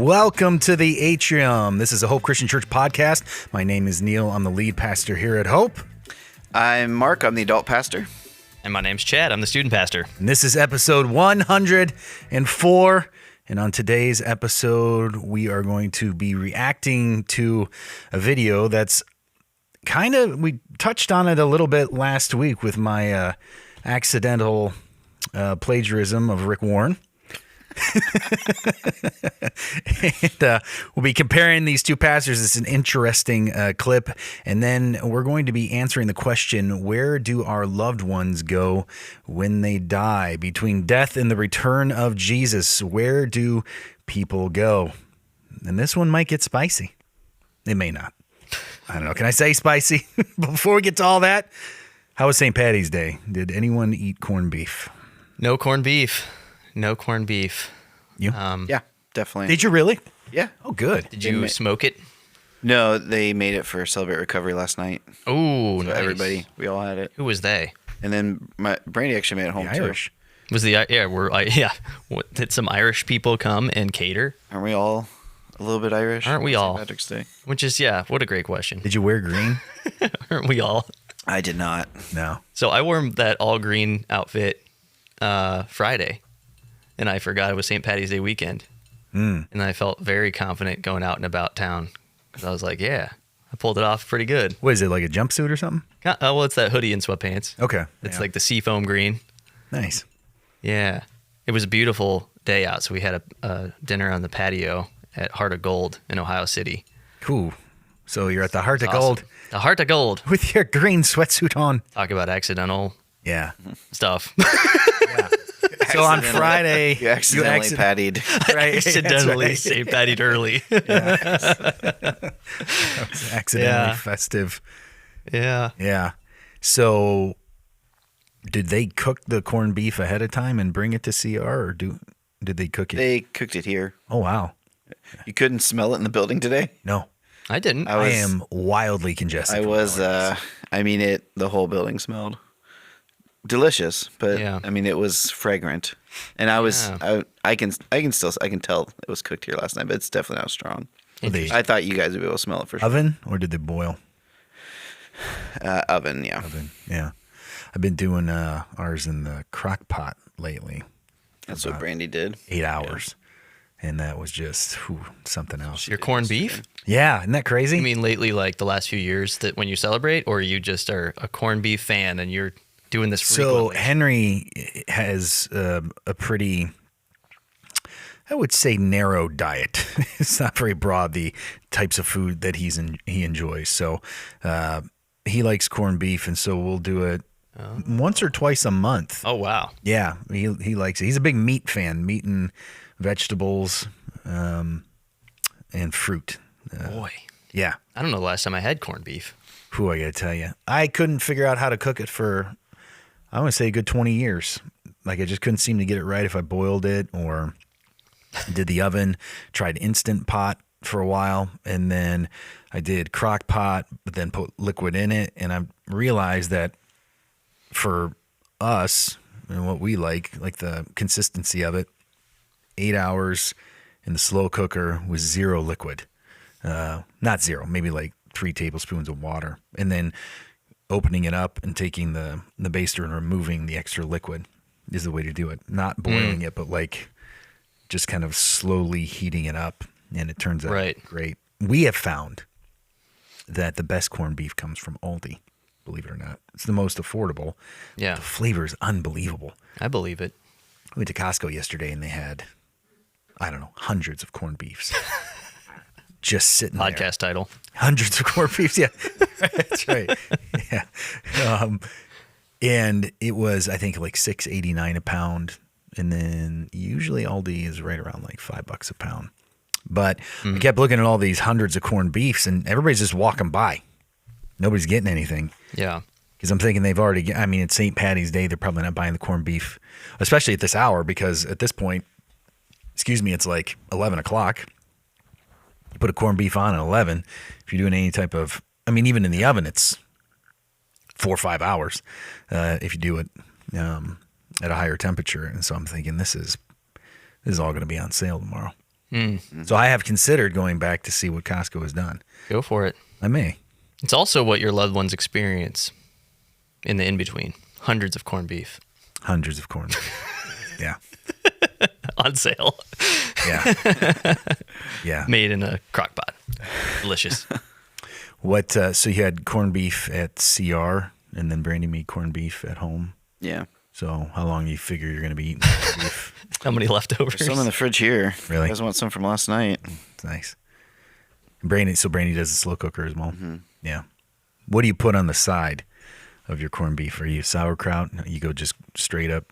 Welcome to the Atrium. This is a Hope Christian Church podcast. My name is Neal. I'm the lead pastor here at Hope. I'm Mark. I'm the adult pastor. And my name's Chad. I'm the student pastor. And this is episode 104. And on today's episode, we are going to be reacting to a video that's we touched on it a little bit last week with my accidental plagiarism of Rick Warren. And we'll be comparing these two pastors. It's an interesting clip. And then we're going to be answering the question, where do our loved ones go when they die? Between death and the return of Jesus, where do people go? And this one might get spicy. It may not. I don't know. Can I say spicy? Before we get to all that, how was St. Patty's Day? Did anyone eat corned beef? No corned beef. No corned beef. You? Yeah, definitely. Did you really? Yeah. Oh, good. Did you smoke it? No, they made it for Celebrate Recovery last night. Oh, So nice. everybody, we all had it. Who was they? And then Brandy actually made it home The Irish. Was What, did some Irish people come and cater? too. Aren't we all a little bit Irish? Aren't we on all? St. Patrick's Day. Which is, what a great question. Did you wear green? Aren't we all? I did not. No. So I wore that all green outfit Friday, and I forgot it was St. Patty's Day weekend. And I felt very confident going out and about town because I was like, yeah, I pulled it off pretty good. What is it, like a jumpsuit or something? Well, it's that hoodie and sweatpants. Okay. It's Yeah. like the seafoam green. Nice. Yeah. It was a beautiful day out, so we had a dinner on the patio at Heart of Gold in Ohio City. Cool. So you're at the Heart of Awesome. Gold The Heart of Gold. with your green sweatsuit on. Talk about accidental Yeah. stuff. So on Friday, You accidentally pattied. right, Accidentally that's St. Patty'd early. accidentally Yeah. festive. Yeah. Yeah. So did they cook the corned beef ahead of time and bring it to CR, or did they cook it? They cooked it here. Oh, wow. You couldn't smell it in the building today? No. I didn't. I am wildly congested. The whole building smelled delicious, but Yeah. it was fragrant. And I Yeah. can tell it was cooked here last night, but it's definitely not strong. The I thought you guys would be able to smell it for sure. oven, or did they boil? Oven, yeah. Oven. Yeah. I've been doing ours in the crock pot lately. That's what Brandy did. 8 hours. And that was just something else. Your corned beef? Yeah, isn't that crazy? You mean lately, like the last few years, that when you celebrate, or you just are a corned beef fan and you're doing this so frequently? Henry has a pretty, I would say, narrow diet. It's not very broad, the types of food that he enjoys. So he likes corned beef, and so we'll do it once or twice a month. Oh, wow. Yeah, he likes it. He's a big meat fan, meat and vegetables and fruit. Boy. Yeah. I don't know the last time I had corned beef. Who I got to tell you. I couldn't figure out how to cook it for, I want to say, a good 20 years. Like, I just couldn't seem to get it right if I boiled it or did the oven. Tried Instant Pot for a while, and then I did crock pot, but then put liquid in it. And I realized that for us and what we like the consistency of it, 8 hours in the slow cooker with zero liquid. Not zero, maybe like 3 tablespoons of water. And then opening it up and taking the baster and removing the extra liquid is the way to do it. Not boiling it, but like just kind of slowly heating it up. And it turns out great. We have found that the best corned beef comes from Aldi, believe it or not. It's the most affordable. Yeah. The flavor is unbelievable. I believe it. We went to Costco yesterday and they had, I don't know, hundreds of corned beefs. Just sitting there. Podcast title. Hundreds of corned beefs, yeah. That's right. Yeah. And it was, I think, like $6.89 a pound. And then usually Aldi is right around like $5 a pound. But I kept looking at all these hundreds of corned beefs, and everybody's just walking by. Nobody's getting anything. Yeah. Because I'm thinking they've already, it's St. Patty's Day. They're probably not buying the corned beef, especially at this hour, because at this point, it's like 11 o'clock. You put a corned beef on at 11. If you're doing any type of, even in the oven, it's 4 or 5 hours if you do it at a higher temperature. And so I'm thinking this is all going to be on sale tomorrow. So I have considered going back to see what Costco has done. Go for it. I may. It's also what your loved ones experience in the in-between. Hundreds of corned beef. Hundreds of corn. Yeah. On sale. Yeah. Yeah. Made in a crock pot. Delicious. What? So you had corned beef at CR, and then Brandy made corned beef at home. Yeah. So how long do you figure you're going to be eating corned beef? How many leftovers? There's some in the fridge here. Really? You guys want some from last night? It's nice. And Brandy does the slow cooker as well. Mm-hmm. Yeah. What do you put on the side of your corned beef? Are you sauerkraut? You go just straight up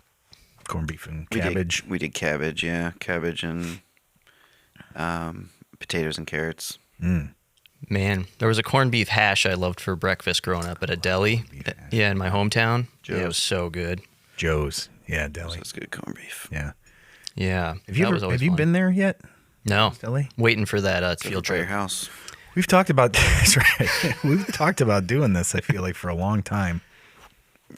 corned beef and cabbage? We did cabbage, yeah. Cabbage and potatoes and carrots. Man, there was a corned beef hash I loved for breakfast growing up at a deli. Yeah, in my hometown. Joe's. Yeah, it was so good. Joe's. Yeah, deli. That's good corned beef. Yeah. Yeah. Have you been there yet? No. Deli? Waiting for that Field field by your trip. house. We've talked about that's right. We've talked about doing this, I feel like, for a long time.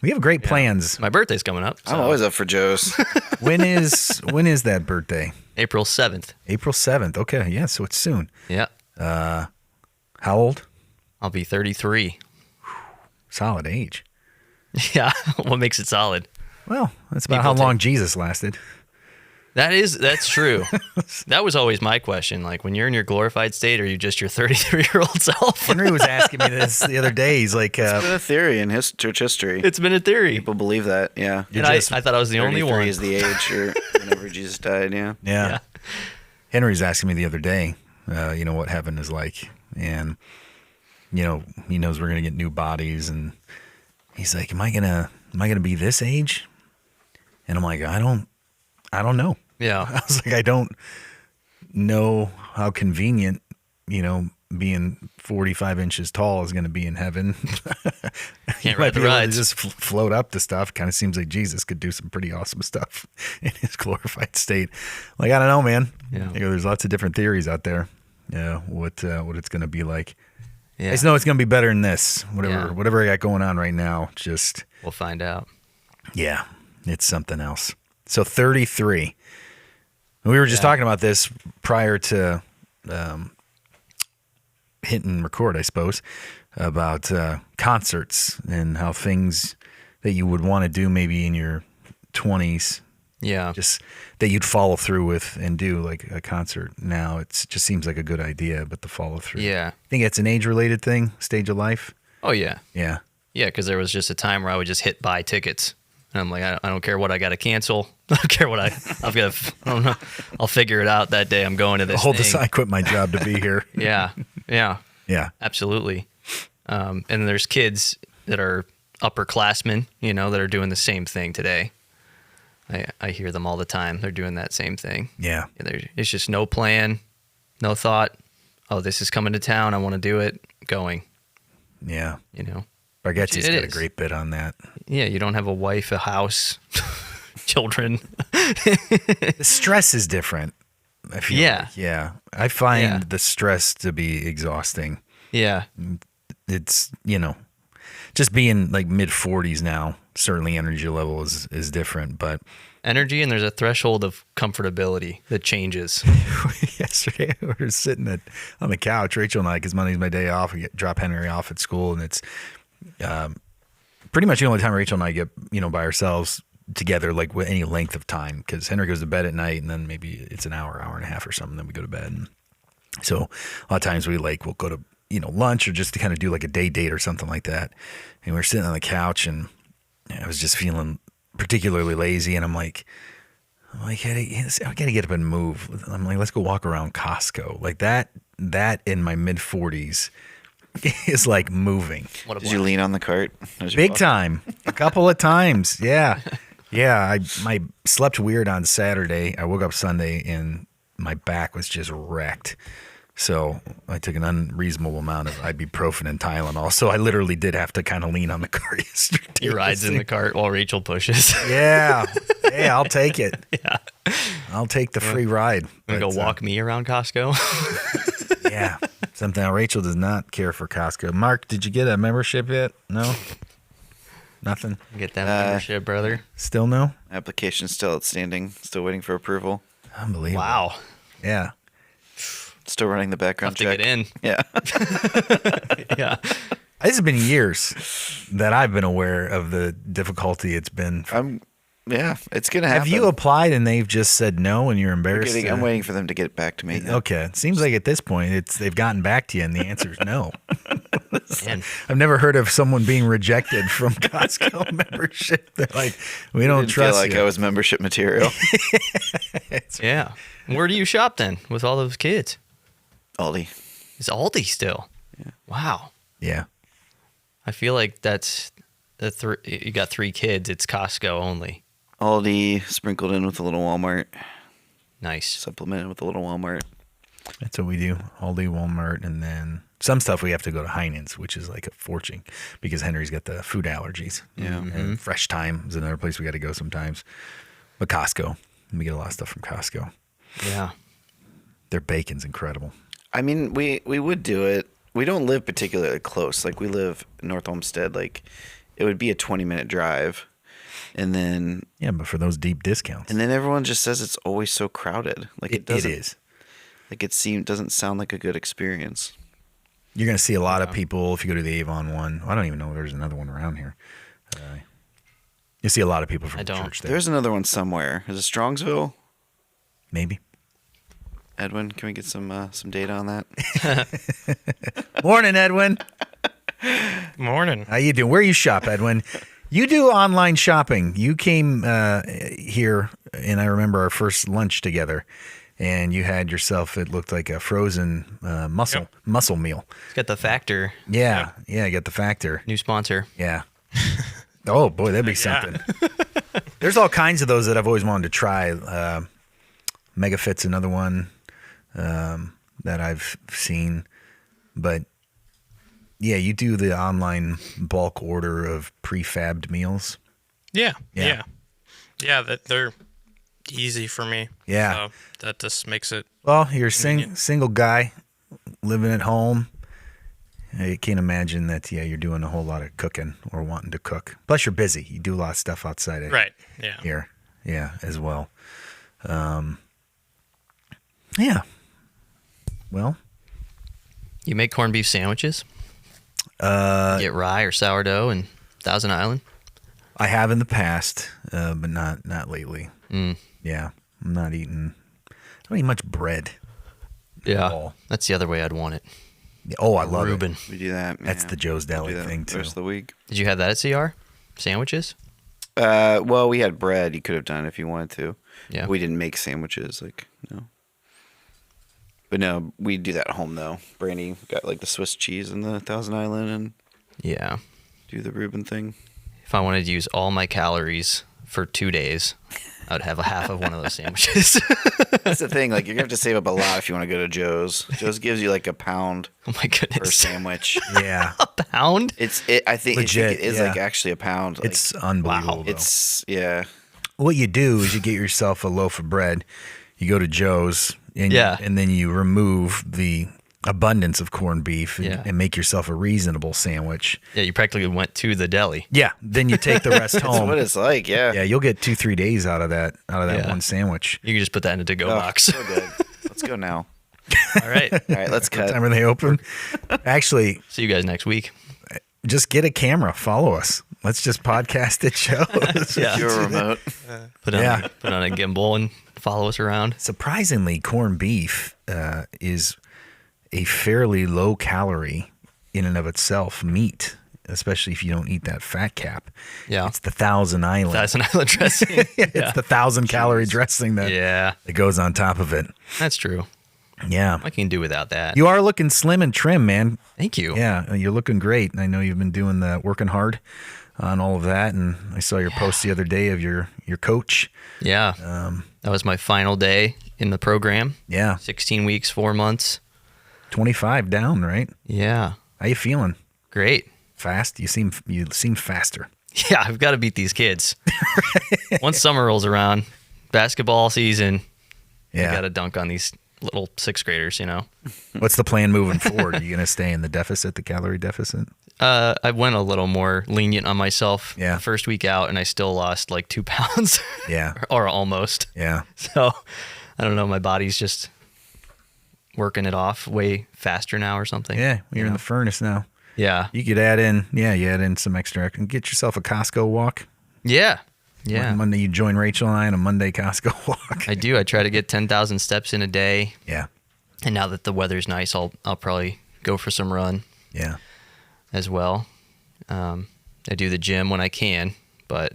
We have great plans. My birthday's coming up. I'm always up for Joe's. When is that birthday? April 7th. April 7th. Okay, yeah, so it's soon. Yeah. How old? I'll be 33. Solid age. Yeah. What makes it solid? Well, that's about People how long Jesus lasted. That's true. That was always my question. Like, when you're in your glorified state, are you just your 33-year-old self? Henry was asking me this the other day. He's like, It's been a theory in church history. It's been a theory. People believe that, yeah. And I thought I was the only 33 one. is the age or whenever Jesus died, yeah. yeah. Henry's asking me the other day, what heaven is like. And, he knows we're going to get new bodies. And he's like, am I going to be this age? And I'm like, I don't know. Yeah. I was like, I don't know how convenient, being 45 inches tall is going to be in heaven. Can't might ride the be able to rides. just float up to stuff. Kind of seems like Jesus could do some pretty awesome stuff in his glorified state. Like, I don't know, man. Yeah. There's lots of different theories out there. Yeah, what it's going to be like. Yeah. I just know it's going to be better than this. Yeah. Whatever I got going on right now, just We'll find out. yeah, it's something else. So 33. We were just talking about this prior to hitting record, I suppose, about concerts and how things that you would want to do maybe in your 20s, Yeah. just that you'd follow through with and do, like a concert. Now it just seems like a good idea, but the follow through. Yeah. Think it's an age-related thing, stage of life? Oh, yeah. Yeah. Yeah, because there was just a time where I would just hit buy tickets. And I'm like, I don't care what I got to cancel. I don't care what I've got. I don't know. I'll figure it out that day. I'm going to this thing. I quit my job to be here. Yeah. Yeah. Yeah. Absolutely. And there's kids that are upperclassmen, that are doing the same thing today. I hear them all the time. They're doing that same thing. Yeah. It's just no plan, no thought. Oh, this is coming to town. I want to do it. Going. Yeah. Bargetti's It got a is. great bit on that. Yeah, you don't have a wife, a house, children. The stress is different. I feel Yeah. like. Yeah. I find Yeah. the stress to be exhausting. Yeah. It's, just being like mid 40s now, certainly energy level is different, but Energy, and there's a threshold of comfortability that changes. yesterday we were sitting on the couch, Rachel and I, because Monday's my day off. We drop Henry off at school, and it's pretty much the only time Rachel and I get, by ourselves together, like with any length of time, because Henry goes to bed at night, and then maybe it's an hour and a half or something, then we go to bed. And so a lot of times we'll go to, lunch or just to kind of do like a day date or something like that. And we were sitting on the couch, and I was just feeling particularly lazy, and I'm like, I gotta get up and move. I'm like, let's go walk around Costco. Like that in my mid 40s is like moving. What a Did you lean on the cart? as you Big walked? time. A couple of times. Yeah. Yeah. I slept weird on Saturday. I woke up Sunday and my back was just wrecked. So I took an unreasonable amount of ibuprofen and Tylenol. So I literally did have to kind of lean on the cart yesterday. He rides in the cart while Rachel pushes. Yeah. Hey, I'll take it. Yeah. I'll take the free ride. Gonna go But, walk me around Costco. Yeah. Something Rachel does not care for Costco. Mark, did you get a membership yet? No? Nothing? Get that membership, brother. Still no? Application's still outstanding. Still waiting for approval. Unbelievable. Wow. Yeah. Still running the background Have to check. get in. Yeah. Yeah. This has been years that I've been aware of the difficulty it's been. Yeah, it's gonna happen. Have you applied and they've just said no and you're embarrassed? I'm waiting for them to get back to me. Okay. It seems like at this point they've gotten back to you and the answer is no. Man. I've never heard of someone being rejected from Costco membership. They're like, we don't Didn't trust feel like you. I was membership material. Yeah. Where do you shop then with all those kids? Aldi. It's Aldi still. Yeah. Wow. Yeah. I feel like that's you got 3 kids. It's Costco only. Aldi sprinkled in with a little Walmart. Nice. Supplemented with a little Walmart. That's what we do. Aldi, Walmart, and then some stuff we have to go to Heinen's, which is like a fortune because Henry's got the food allergies. Yeah. And Fresh Time is another place we got to go sometimes. But Costco, we get a lot of stuff from Costco. Yeah. Their bacon's incredible. I mean, we would do it. We don't live particularly close. Like, we live in North Olmsted. Like, it would be a 20-minute drive. And then But for those deep discounts. and then everyone just says it's always so crowded. Like, it doesn't. It is. Like, doesn't sound like a good experience. You're going to see a lot of people if you go to the Avon one. I don't even know if there's another one around here. You see a lot of people from I don't. church there. There's another one somewhere. Is it Strongsville? Maybe. Edwin, can we get some data on that? Morning, Edwin. Morning. How you doing? Where you shop, Edwin? You do online shopping. You came here, and I remember our first lunch together, and you had yourself, it looked like a frozen mussel meal. It's got the Factor. Yeah, you got the Factor. New sponsor. Yeah. Oh, boy, that'd be something. There's all kinds of those that I've always wanted to try. Megafit's another one that I've seen. But, yeah, you do the online bulk order of prefabbed meals. Yeah. Yeah. That they're easy for me. Yeah. So that just makes it. Well, you're a single guy living at home. I can't imagine that, you're doing a whole lot of cooking or wanting to cook. Plus, you're busy. You do a lot of stuff outside of Right. Yeah. here. Yeah, as well. Yeah. Well, You make corned beef sandwiches? Get rye or sourdough and Thousand Island? I have in the past, but not lately. Yeah, I'm not eating. I don't eat much bread. Yeah. all. That's the other way I'd want it. Oh, I love Reuben. it. We do that. That's the Joe's We'll Deli do that thing the too. rest of the week. Did you have that at CR? Sandwiches? Well, we had bread. You could have done it if you wanted to. Yeah. We didn't make sandwiches. No. But no, we do that at home though. Brandy got like the Swiss cheese and the Thousand Island and Yeah. do the Reuben thing. If I wanted to use all my calories for 2 days, I'd have a half of one of those sandwiches. That's the thing. Like, you're gonna have to save up a lot if you want to go to Joe's. Joe's gives you like a pound Oh my per goodness. sandwich. Yeah, A pound? I think Legit, it is yeah. like actually a pound. Like, it's unbelievable. though. it's yeah. What you do is you get yourself a loaf of bread. You go to Joe's, and Yeah. and then you remove the abundance of corned beef and, Yeah. and make yourself a reasonable sandwich. Yeah, you practically went to the deli. Yeah, then you take the rest That's home. what it's like. Yeah. Yeah, you'll get 2-3 days out of that Yeah. one sandwich. You can just put that in a to-go Oh, box. so good. Let's go now. All right. All right, let's What cut. time are they open? Actually, See you guys next week. just get a camera. Follow us. Let's just podcast at shows. Yeah. Your remote. Put on, Yeah. put on a gimbal and follow us around. Surprisingly, corned beef is a fairly low calorie in and of itself meat, especially if you don't eat that fat cap. Yeah. It's the Thousand Island. Thousand Island dressing. It's the 1,000-calorie dressing that Yeah, goes on top of it. that's true. Yeah. I can do without that. You are looking slim and trim, man. Thank you. Yeah, you're looking great. I know you've been doing the working hard on all of that, and I saw your post the other day of your coach. Yeah. That was my final day in the program. Yeah, 16 weeks, 4 months. 25 down, right? Yeah. How you feeling? Great. Fast? You seem faster. Yeah, I've got to beat these kids. Once summer rolls around, basketball season, Yeah. I got to dunk on these little 6th graders, you know. What's the plan moving forward? Are you going to stay in the deficit, the calorie deficit? I went a little more lenient on myself Yeah. the first week out, and I still lost like 2 pounds. Yeah. Or almost. Yeah. So I don't know. My body's just working it off way faster now or something. Yeah, you're you in know? the furnace now. Yeah. You could add in some extra and get yourself a Costco walk. Yeah. Yeah. Monday you join Rachel and I on a Monday Costco walk. I do. I try to get 10,000 steps in a day. Yeah. And now that the weather's nice, I'll probably go for some run Yeah. as well. I do the gym when I can, but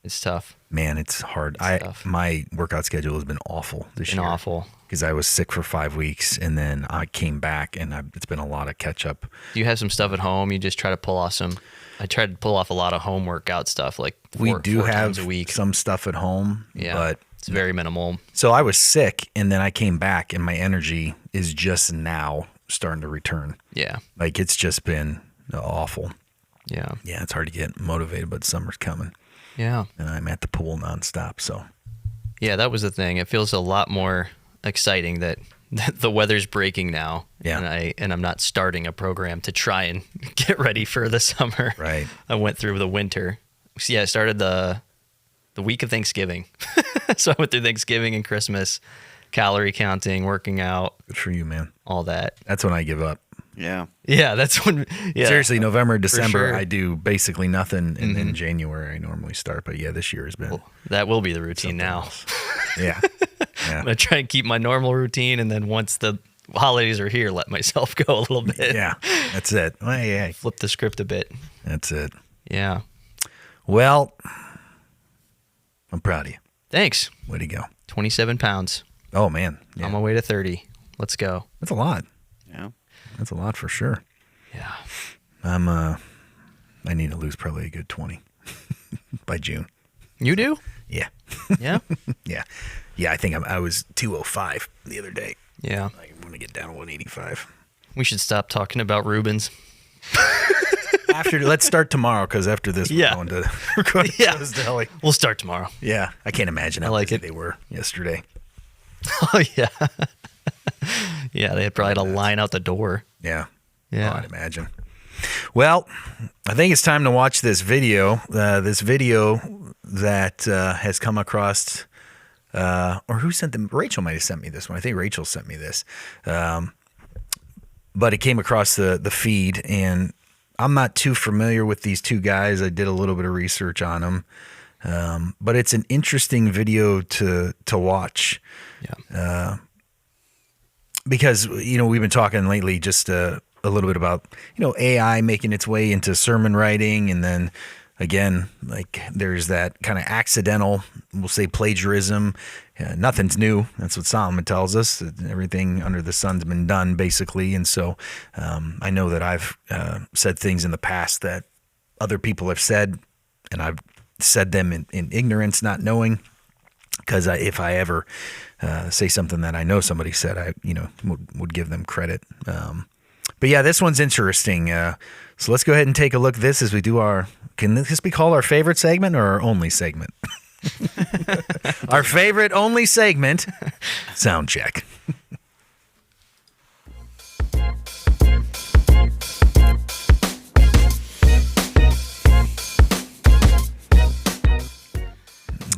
it's tough. Man, it's hard. Tough. My workout schedule has been awful this year. Awful. Because I was sick for 5 weeks, and then I came back, and it's been a lot of catch up. Do you have some stuff at home? You just try to pull off some. I tried to pull off a lot of home workout stuff, like We four do have times a week. some stuff at home, Yeah, but it's very minimal. so I was sick, and then I came back, and my energy is just now starting to return. Yeah, Like it's just been awful. yeah, Yeah, it's hard to get motivated, but summer's coming, yeah, and I'm at the pool nonstop. So yeah. That was the thing. It feels a lot more exciting that the weather's breaking now. Yeah. and I'm not starting a program to try and get ready for the summer. Right. I went through the winter. So yeah, I started the week of Thanksgiving. So I went through Thanksgiving and Christmas, calorie counting, working out, good for you, man. all that. That's when I give up. Yeah. Yeah, that's when. Yeah, Seriously, November, December, sure. I do basically nothing, and then January I normally start. But yeah, this year has been that will be the routine now. else. Yeah. I'm gonna try and keep my normal routine, and then once the holidays are here, let myself go a little bit. Yeah, that's it. Well, yeah, Flip the script a bit. that's it. Yeah. Well, I'm proud of you. Thanks. Way to go. 27 pounds. Oh man, yeah. On my way to 30. Let's go. That's a lot. Yeah. That's a lot for sure. Yeah. I need to lose probably a good 20 by June. You do? Yeah, Yeah. yeah, yeah. I think I was 205 the other day. Yeah. I want to get down to 185. We should stop talking about Rubens. Let's start tomorrow because after this Yeah. we're going to Yeah. Rose Deli. We'll start tomorrow. Yeah, I can't imagine how like busy it. they were yesterday. Oh, yeah. Yeah, they had probably had a line out the door. Yeah, Yeah. I'd imagine. Well, I think it's time to watch this video. This video that has come across, or who sent them? Rachel might have sent me this one. I think Rachel sent me this. But it came across the feed, and I'm not too familiar with these two guys. I did a little bit of research on them. But it's an interesting video to watch. Yeah. Because, we've been talking lately just a little bit about, AI making its way into sermon writing. And then again, like there's that kind of accidental, we'll say plagiarism. Nothing's new. That's what Solomon tells us. Everything under the sun's been done basically. And so I know that I've said things in the past that other people have said, and I've said them in ignorance, not knowing. Because if I ever say something that I know somebody said, I would give them credit. But yeah, this one's interesting. So let's go ahead and take a look at this as we do our. Can this be called our favorite segment or our only segment? Our favorite only segment, Soundcheck.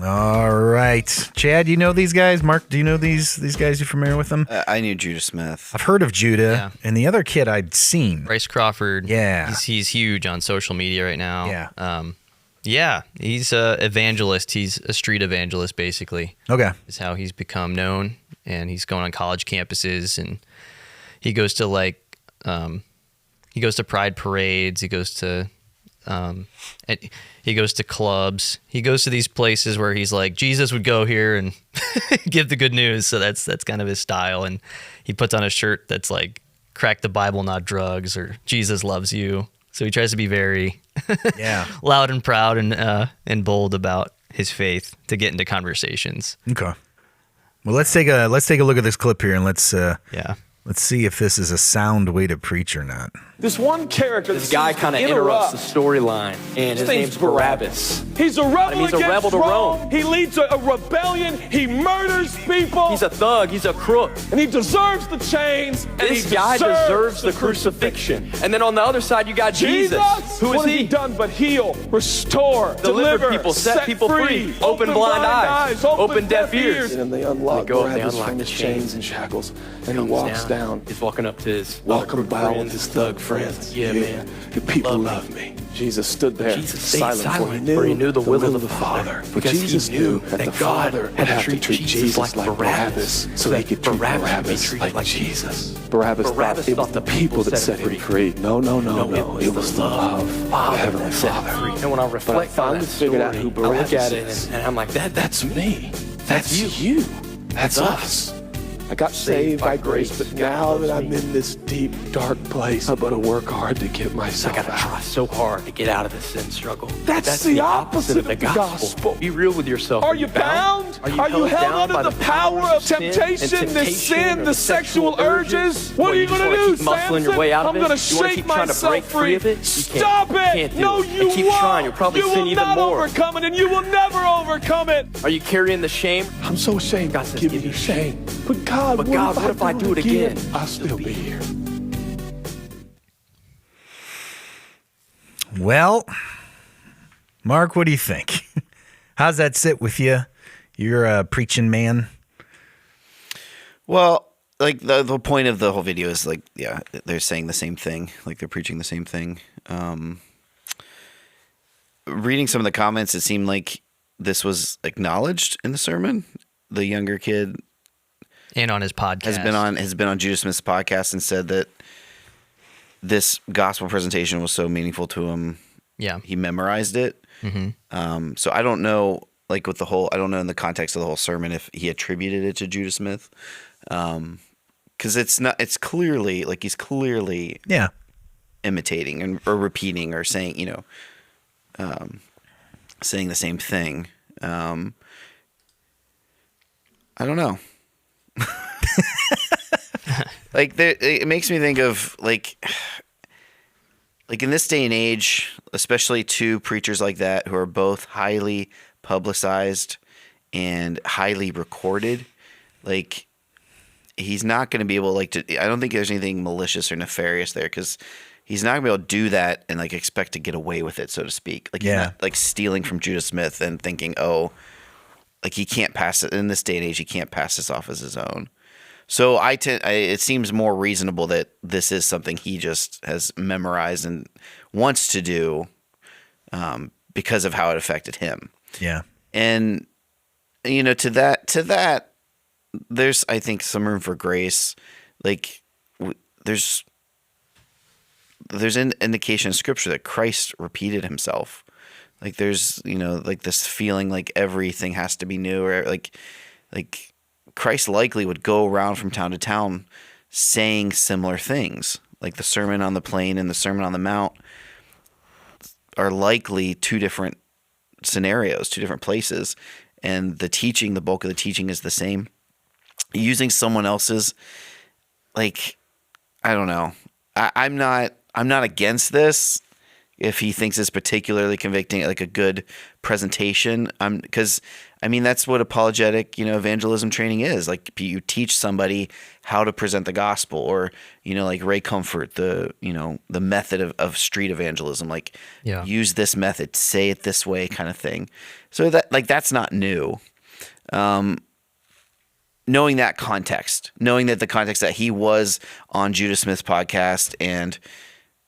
All right, Chad, you know these guys? Mark, do you know these guys? You familiar with them? I knew Judah Smith. I've heard of Judah, Yeah. and the other kid I'd seen. Bryce Crawford. Yeah. He's huge on social media right now. Yeah. Yeah, he's a evangelist. He's a street evangelist, basically, Okay. is how he's become known. And he's going on college campuses, and he goes to he goes to pride parades. He goes to clubs. He goes to these places where he's like, Jesus would go here and give the good news. So that's kind of his style. And he puts on a shirt that's like, crack the Bible, not drugs, or Jesus loves you. So he tries to be very Yeah. loud and proud and bold about his faith to get into conversations. Okay. Well, let's take a look at this clip here, and let's Yeah. Let's see if this is a sound way to preach or not. This one character, this guy kind of interrupts the storyline, and his name's Barabbas. He's a rebel He's a rebel to Rome. He leads a rebellion. He murders people. He's a thug. He's a crook. And he deserves the chains. This guy deserves the crucifixion. And then on the other side, you got Jesus. Who is what has he? he done but heal, restore, Deliver people, set people free, open blind eyes, open deaf ears. And they unlock Barabbas unlock from the his chains and shackles. And he walks down. He's walking up to his Walking about with his thug friends. Yeah, man. The people love me. Jesus stood there, Jesus stayed silent, for he knew the will of the Father. But Jesus knew that the Father would have to treat Jesus like Barabbas, so he could treat Barabbas like Jesus. Barabbas thought it was the people that set him free. No. It was the love of the Heavenly Father. And when I reflect on that story, I look at it and I'm like, that's me. That's you. That's us. I got saved by grace, but now that I'm in this deep, dark place, I better work hard to get myself I gotta out. try so hard to get out of this sin struggle. That's the opposite of the gospel. Be real with yourself. Are you bound? Are you held under the power of temptation, the sin, the sexual urges? What are you going to do, muscling your way out of I'm it? going to You wanna shake keep trying to myself break free of it? Stop You can't it! do No, it. you And keep won't. trying. You'll probably You sin will even not more. overcome it, and you will never overcome it. Are you carrying the shame? I'm so ashamed. God says, Give me shame. But God, what if I do it again? I'll still be here. Well, Mark, what do you think? How's that sit with you? You're a preaching man. Well, like the point of the whole video is like, yeah, they're saying the same thing. Like they're preaching the same thing. Reading some of the comments, it seemed like this was acknowledged in the sermon. The younger kid And on his podcast. has been on Judah Smith's podcast and said that this gospel presentation was so meaningful to him. Yeah. He memorized it. Mm-hmm. So I don't know, like with the whole, I don't know in the context of the whole sermon if he attributed it to Judah Smith. Cause it's clearly like he's clearly imitating or repeating or saying, saying the same thing. I don't know. It makes me think of like in this day and age, especially two preachers like that who are both highly publicized and highly recorded. Like he's not going to be able I don't think there's anything malicious or nefarious there because he's not going to be able to do that and like expect to get away with it, so to speak. Like he's not like stealing from Judah Smith and thinking, oh, like he can't pass it in this day and age. He can't pass this off as his own. So it seems more reasonable that this is something he just has memorized and wants to do because of how it affected him. Yeah. And, to that, there's, I think, some room for grace. Like there's an indication in scripture that Christ repeated himself. Like there's, like this feeling like everything has to be new or like Christ likely would go around from town to town saying similar things. Like the Sermon on the Plain and the Sermon on the Mount are likely two different scenarios, two different places. And the bulk of the teaching is the same. Using someone else's, like, I don't know. I'm not against this. If he thinks it's particularly convicting, like a good presentation, because that's what apologetic, evangelism training is. Like you teach somebody how to present the gospel, or like Ray Comfort, the method of street evangelism. Like use this method, say it this way, kind of thing. So that's not new. Knowing that context, knowing that the context that he was on Judah Smith's podcast and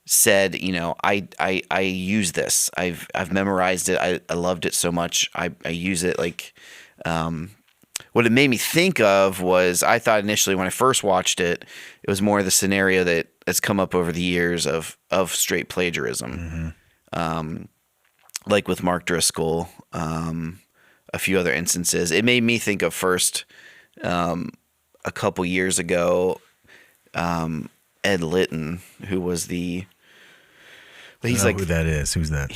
said, I use this. I've memorized it. I loved it so much. I use it. Like, what it made me think of was I thought initially when I first watched it, it was more the scenario that's come up over the years of straight plagiarism. Mm-hmm. Like with Mark Driscoll, a few other instances. It made me think of first, a couple years ago, Ed Litton, who was who that is. Who's that?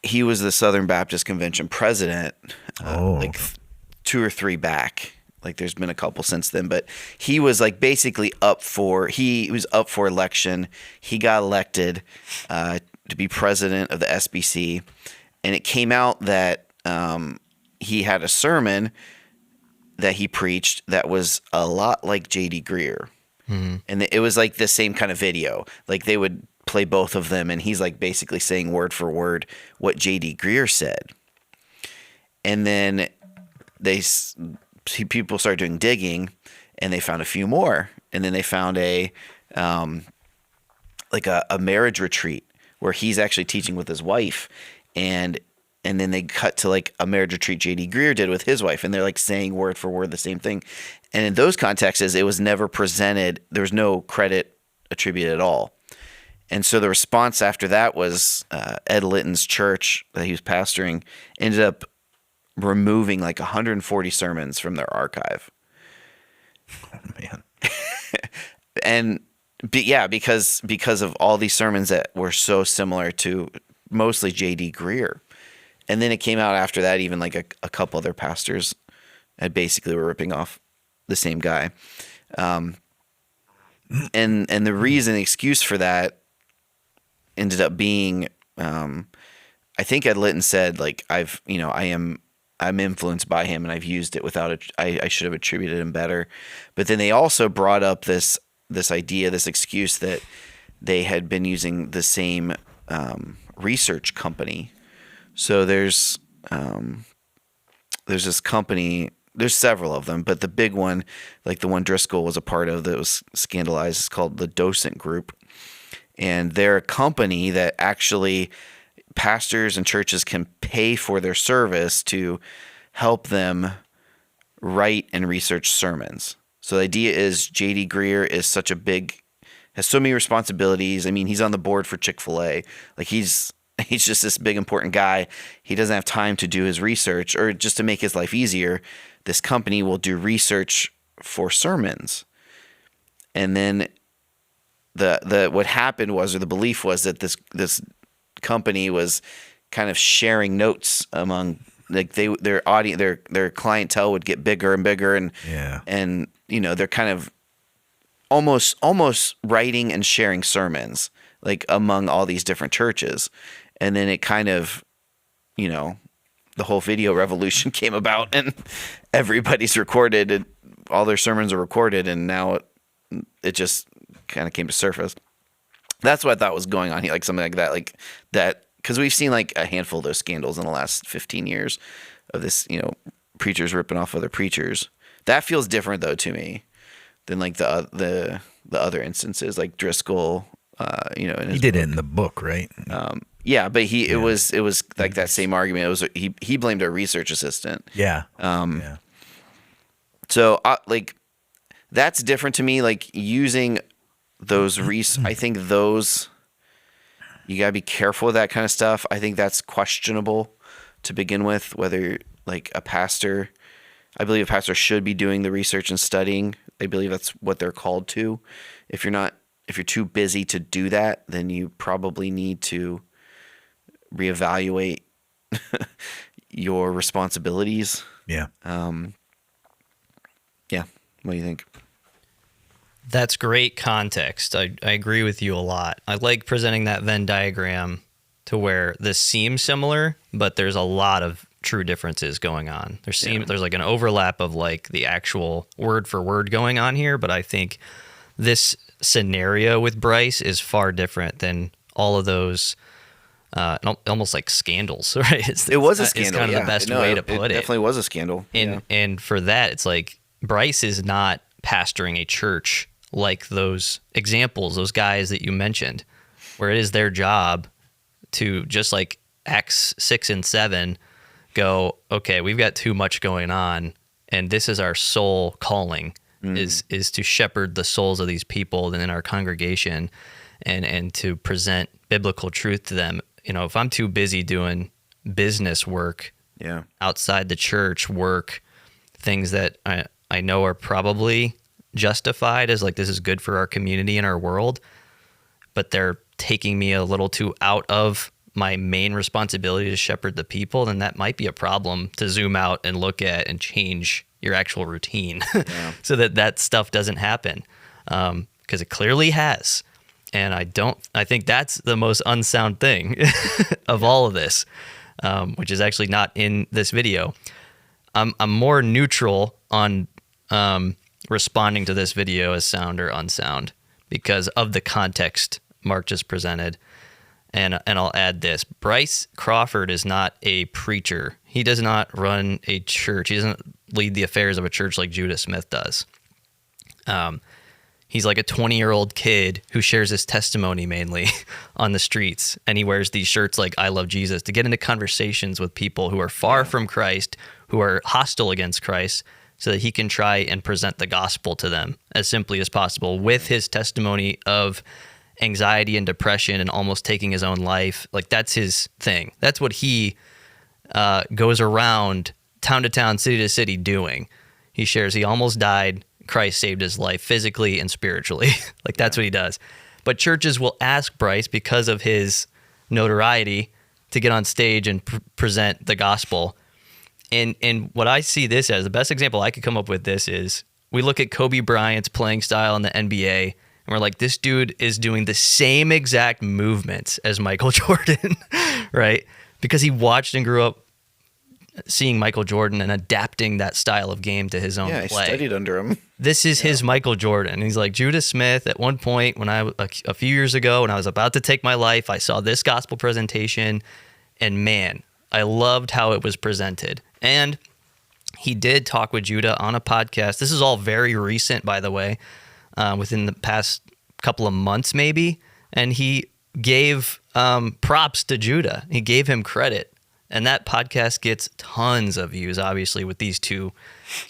He was the Southern Baptist Convention president, 2 or 3 back. Like there's been a couple since then, but he was like basically he was up for election. He got elected to be president of the SBC, and it came out that he had a sermon that he preached that was a lot like J.D. Greear. And it was like the same kind of video. Like they would play both of them, and he's like basically saying word for word what J.D. Greear said. And then people started doing digging, and they found a few more. And then they found a marriage retreat where he's actually teaching with his wife, and then they cut to like a marriage retreat J.D. Greear did with his wife, and they're like saying word for word the same thing. And in those contexts, it was never presented. There was no credit attributed at all. And so the response after that was Ed Litton's church that he was pastoring ended up removing like 140 sermons from their archive. Oh, man. because of all these sermons that were so similar to mostly J.D. Greear. And then it came out after that, even like a couple other pastors had basically were ripping off the same guy. And the excuse for that ended up being, I think Ed Litton said like, I'm influenced by him and I've used it without I should have attributed him better. But then they also brought up this idea, this excuse that they had been using the same research company. So there's this company, there's several of them, but the big one, like the one Driscoll was a part of that was scandalized, is called the Docent Group. And they're a company that actually pastors and churches can pay for their service to help them write and research sermons. So the idea is J.D. Greear is has so many responsibilities. I mean, he's on the board for Chick-fil-A. Like he's just this big important guy. He doesn't have time to do his research, or just to make his life easier, this company will do research for sermons. And then what happened was, or the belief was, that this company was kind of sharing notes among, like their audience, their clientele would get bigger and bigger, and they're kind of almost writing and sharing sermons like among all these different churches. And then it kind of, the whole video revolution came about, and everybody's recorded, and all their sermons are recorded, and now it just kind of came to surface. That's what I thought was going on here, like something like that, because we've seen like a handful of those scandals in the last 15 years of this, preachers ripping off other preachers. That feels different though to me than like the other instances, like Driscoll. He did it in the book, right? Yeah, but it was like that same argument. It was he blamed a research assistant. Yeah. So like that's different to me. Like using those I think those, you gotta be careful with that kind of stuff. I think that's questionable to begin with. Whether like I believe a pastor should be doing the research and studying. I believe that's what they're called to. If you're too busy to do that, then you probably need to reevaluate your responsibilities. Yeah. Yeah. What do you think? That's great context. I agree with you a lot. I like presenting that Venn diagram to where this seems similar, but there's a lot of true differences going on. There's like an overlap of like the actual word for word going on here, but I think this scenario with Bryce is far different than all of those almost like scandals, right? It was a scandal. It's kind of the best way to put it. It definitely was a scandal. And for that, it's like Bryce is not pastoring a church like those examples, those guys that you mentioned, where it is their job to, just like Acts 6 and 7, go, okay, we've got too much going on, and this is our sole calling, is to shepherd the souls of these people in our congregation, and to present biblical truth to them. If I'm too busy doing business work, outside the church work, things that I know are probably justified as like, this is good for our community and our world, but they're taking me a little too out of my main responsibility to shepherd the people, then that might be a problem to zoom out and look at and change your actual routine so that stuff doesn't happen. Because it clearly has. And I think that's the most unsound thing of all of this, which is actually not in this video. I'm more neutral on responding to this video as sound or unsound because of the context Mark just presented. And I'll add this. Bryce Crawford is not a preacher. He does not run a church. He doesn't lead the affairs of a church like Judah Smith does. He's like a 20-year-old kid who shares his testimony mainly on the streets. And he wears these shirts like I love Jesus to get into conversations with people who are far from Christ, who are hostile against Christ, so that he can try and present the gospel to them as simply as possible with his testimony of anxiety and depression and almost taking his own life. Like that's his thing. That's what he goes around town to town, city to city doing. He shares he almost died. Christ saved his life physically and spiritually. Like that's what he does. But churches will ask Bryce because of his notoriety to get on stage and present the gospel. And what I see this as, the best example I could come up with this is we look at Kobe Bryant's playing style in the NBA and we're like, this dude is doing the same exact movements as Michael Jordan, right? Because he watched and grew up seeing Michael Jordan and adapting that style of game to his own play. Yeah, I studied under him. This is his Michael Jordan. He's like Judah Smith. At one point, when a few years ago, when I was about to take my life, I saw this gospel presentation, and man, I loved how it was presented. And he did talk with Judah on a podcast. This is all very recent, by the way, within the past couple of months, maybe. And he gave props to Judah. He gave him credit. And that podcast gets tons of views, obviously, with these two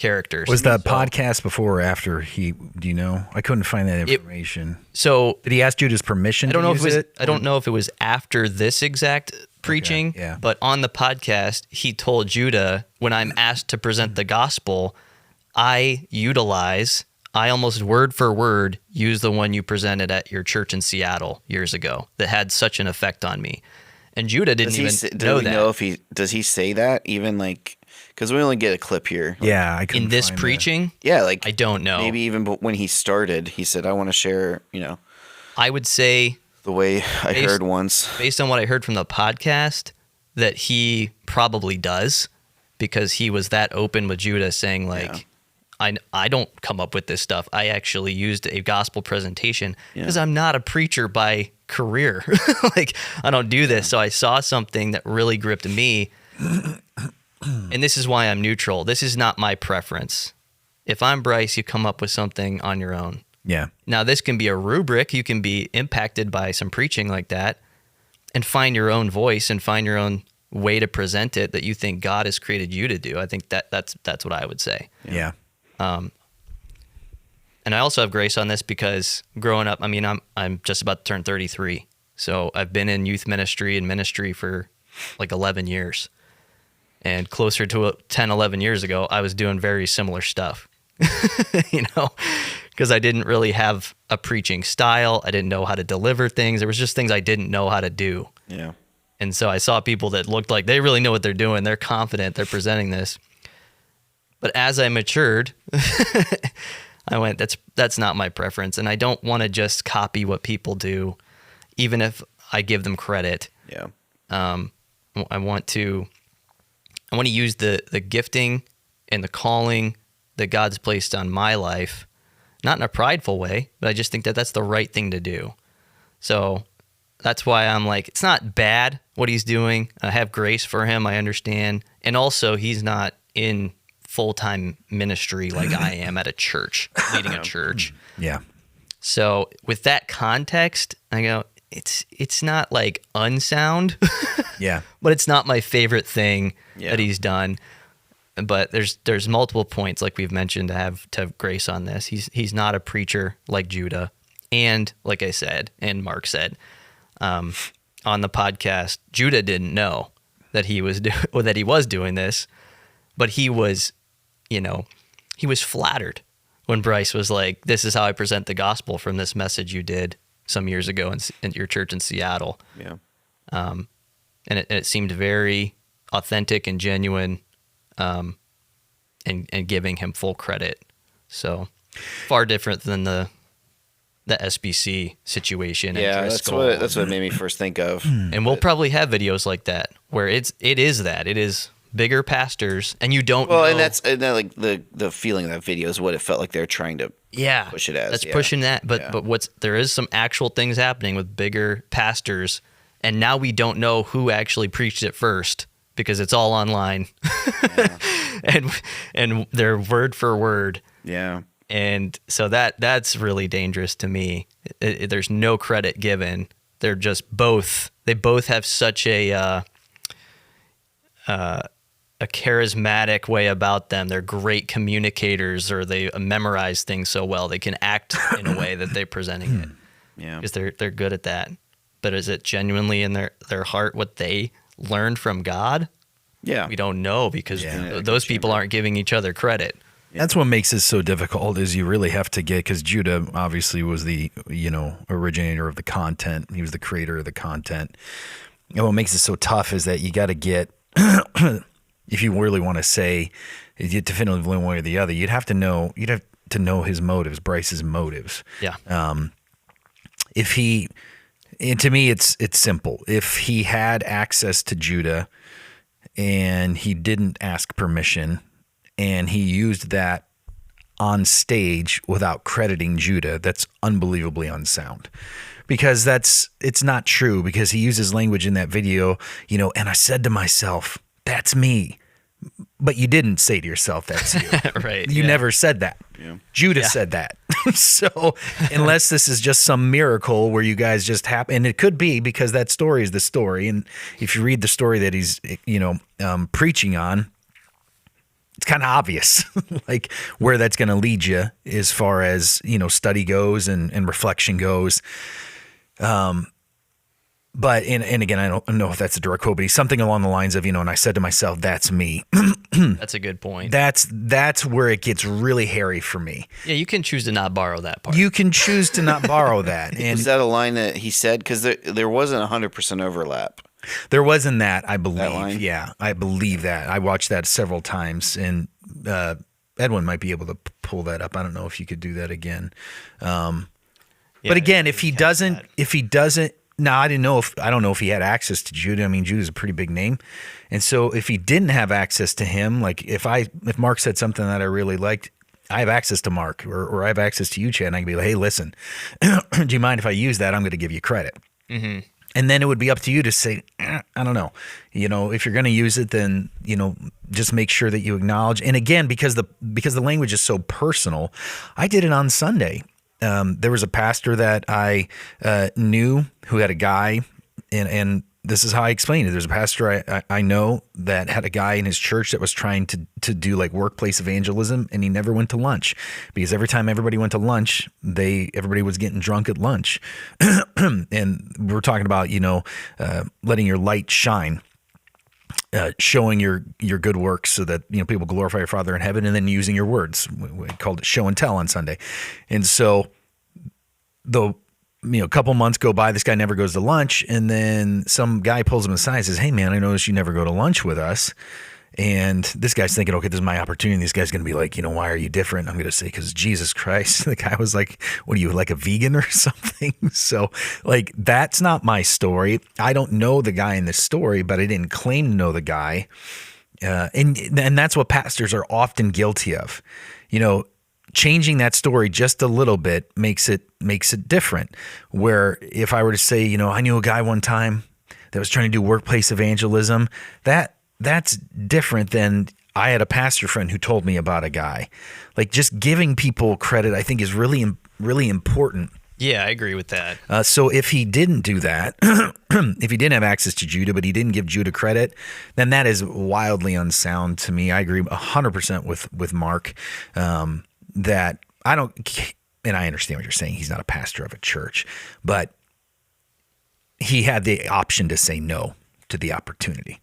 characters. Was that podcast before or after do you know? I couldn't find that information. Did he ask Judah's permission to use it? I don't know if it was after this exact preaching, yeah. But on the podcast, he told Judah, when I'm asked to present the gospel, I almost word for word use the one you presented at your church in Seattle years ago that had such an effect on me. And Judah didn't know that. Does he say that even like, because we only get a clip here. Yeah, I couldn't in this find preaching. Yeah, like I don't know. Maybe even when he started, he said, "I want to share." I would say the way I heard once, based on what I heard from the podcast, that he probably does, because he was that open with Judah, saying like, I don't come up with this stuff. I actually used a gospel presentation because I'm not a preacher by career. Like I don't do this. So I saw something that really gripped me. And this is why I'm neutral. This is not my preference. If I'm Bryce, you come up with something on your own. Yeah. Now this can be a rubric. You can be impacted by some preaching like that and find your own voice and find your own way to present it that you think God has created you to do. I think that's what I would say. Yeah. And I also have grace on this because growing up, I mean, I'm just about to turn 33. So I've been in youth ministry and ministry for like 11 years. And closer to 10, 11 years ago, I was doing very similar stuff, because I didn't really have a preaching style. I didn't know how to deliver things. There was just things I didn't know how to do. Yeah. And so I saw people that looked like they really know what they're doing. They're confident. They're presenting this. But as I matured, I went, that's not my preference. And I don't want to just copy what people do, even if I give them credit. Yeah. I want to use the gifting and the calling that God's placed on my life, not in a prideful way, but I just think that that's the right thing to do. So that's why I'm like, it's not bad what he's doing. I have grace for him. I understand. And also he's not in full-time ministry like I am at a church, leading a church. Yeah. So with that context, I go, it's not like unsound, Yeah. but it's not my favorite thing Yeah. that he's done. But there's multiple points, like we've mentioned, to have grace on this. He's not a preacher like Judah, and like I said, and Mark said, on the podcast, Judah didn't know that he was doing this, but he was flattered when Bryce was like, "This is how I present the gospel from this message you did some years ago in your church in Seattle." Yeah. and it seemed very authentic and genuine, and giving him full credit. So far different than the SBC situation. Yeah, that's what it made me first think of. And we'll probably have videos like that where it is bigger pastors, and you don't know. And that, like the feeling of that video is what it felt like they're trying to push it as. That's pushing that, but there is some actual things happening with bigger pastors, and now we don't know who actually preached it first because it's all online, and they're word for word. Yeah. And so that's really dangerous to me. There's no credit given. They're just they both have such a charismatic way about them. They're great communicators, or they memorize things so well. They can act in a way that they're presenting it. Yeah. Because they're good at that. But is it genuinely in their heart what they learned from God? Yeah. We don't know, because those people aren't giving each other credit. That's what makes it so difficult, is you really have to get, because Judah obviously was the, originator of the content. He was the creator of the content. And what makes it so tough is that you got to get, if you really want to say definitively one way or the other, you'd have to know his motives, Bryce's motives. Yeah. And to me, it's simple. If he had access to Judah and he didn't ask permission, and he used that on stage without crediting Judah, that's unbelievably unsound. Because it's not true, because he uses language in that video, and I said to myself, that's me. But you didn't say to yourself, that's you. Right. You never said that. Yeah. Judah said that. So unless this is just some miracle where you guys just happen, and it could be, because that story is the story. And if you read the story that he's, preaching on, it's kind of obvious, like where that's going to lead you as far as, study goes and reflection goes. But, and again, I don't know if that's a direct quote, but he's something along the lines of, and I said to myself, that's me. That's a good point. That's where it gets really hairy for me. Yeah, you can choose to not borrow that part. You can choose to not borrow that. And is that a line that he said? Because there wasn't 100% overlap. There wasn't that, I believe. That line? Yeah, I believe that. I watched that several times, and Edwin might be able to pull that up. I don't know if you could do that again. But again, if he doesn't, now I don't know if he had access to Judah. I mean, Judah's a pretty big name, and so if he didn't have access to him, like if Mark said something that I really liked, I have access to Mark, or I have access to you, Chad, and I can be like, hey, listen, do you mind if I use that? I'm going to give you credit. Mm-hmm. And then it would be up to you to say, I don't know. If you're going to use it, then, just make sure that you acknowledge. And again, because the language is so personal, I did it on Sunday. There was a pastor that I knew who had a guy, and this is how I explained it. There's a pastor I know that had a guy in his church that was trying to do like workplace evangelism, and he never went to lunch, because every time everybody went to lunch, everybody was getting drunk at lunch. And we're talking about, letting your light shine, showing your good works so that, people glorify your Father in heaven, and then using your words. We called it show and tell on Sunday. And so a couple months go by, this guy never goes to lunch, and then some guy pulls him aside and says, hey man, I noticed you never go to lunch with us. And this guy's thinking, okay, this is my opportunity. This guy's going to be like, why are you different? I'm going to say, because Jesus Christ. The guy was like, what are you, like a vegan or something? So like, that's not my story. I don't know the guy in this story, but I didn't claim to know the guy. And that's what pastors are often guilty of. Changing that story just a little bit makes it different. Where if I were to say, I knew a guy one time that was trying to do workplace evangelism, that's different than I had a pastor friend who told me about a guy. Like, just giving people credit, I think, is really, really important. Yeah, I agree with that. So if he didn't do that, if he didn't have access to Judah, but he didn't give Judah credit, then that is wildly unsound to me. I agree 100% with Mark. That I don't, and I understand what you're saying. He's not a pastor of a church, but he had the option to say no to the opportunity.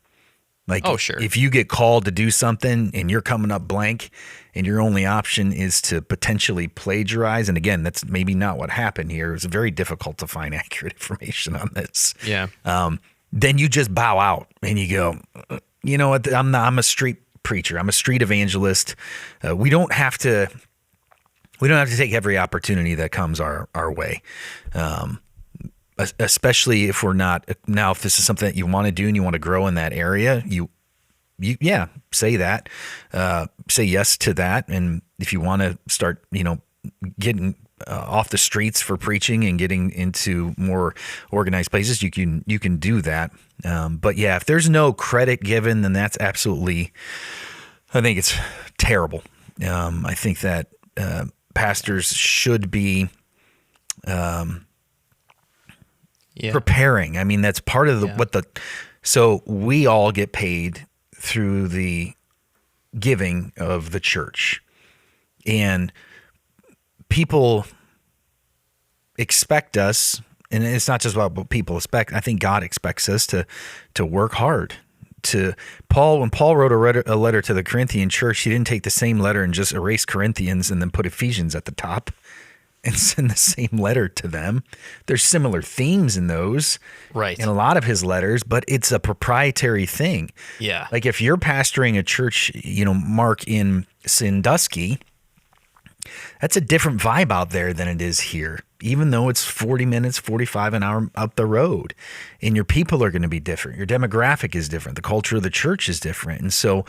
Like, oh, sure. If you get called to do something and you're coming up blank and your only option is to potentially plagiarize, and again, that's maybe not what happened here. It was very difficult to find accurate information on this. Yeah. then you just bow out and you go, you know what? I'm a street preacher. I'm a street evangelist. We don't have to take every opportunity that comes our way. Especially if we're not, now if this is something that you want to do and you want to grow in that area, you say that, say yes to that. And if you want to start, getting off the streets for preaching and getting into more organized places, you can do that. But yeah, if there's no credit given, then that's absolutely, I think it's terrible. I think that pastors should be preparing. I mean, that's part of so we all get paid through the giving of the church, and people expect us, and it's not just about what people expect. I think God expects us to work hard. When Paul wrote a letter to the Corinthian church, he didn't take the same letter and just erase Corinthians and then put Ephesians at the top and send the same letter to them. There's similar themes in those, right, in a lot of his letters, but it's a proprietary thing. Yeah. Like if you're pastoring a church, Mark, in Sandusky, that's a different vibe out there than it is here, even though it's 40 minutes, 45 an hour up the road. And your people are going to be different. Your demographic is different. The culture of the church is different. And so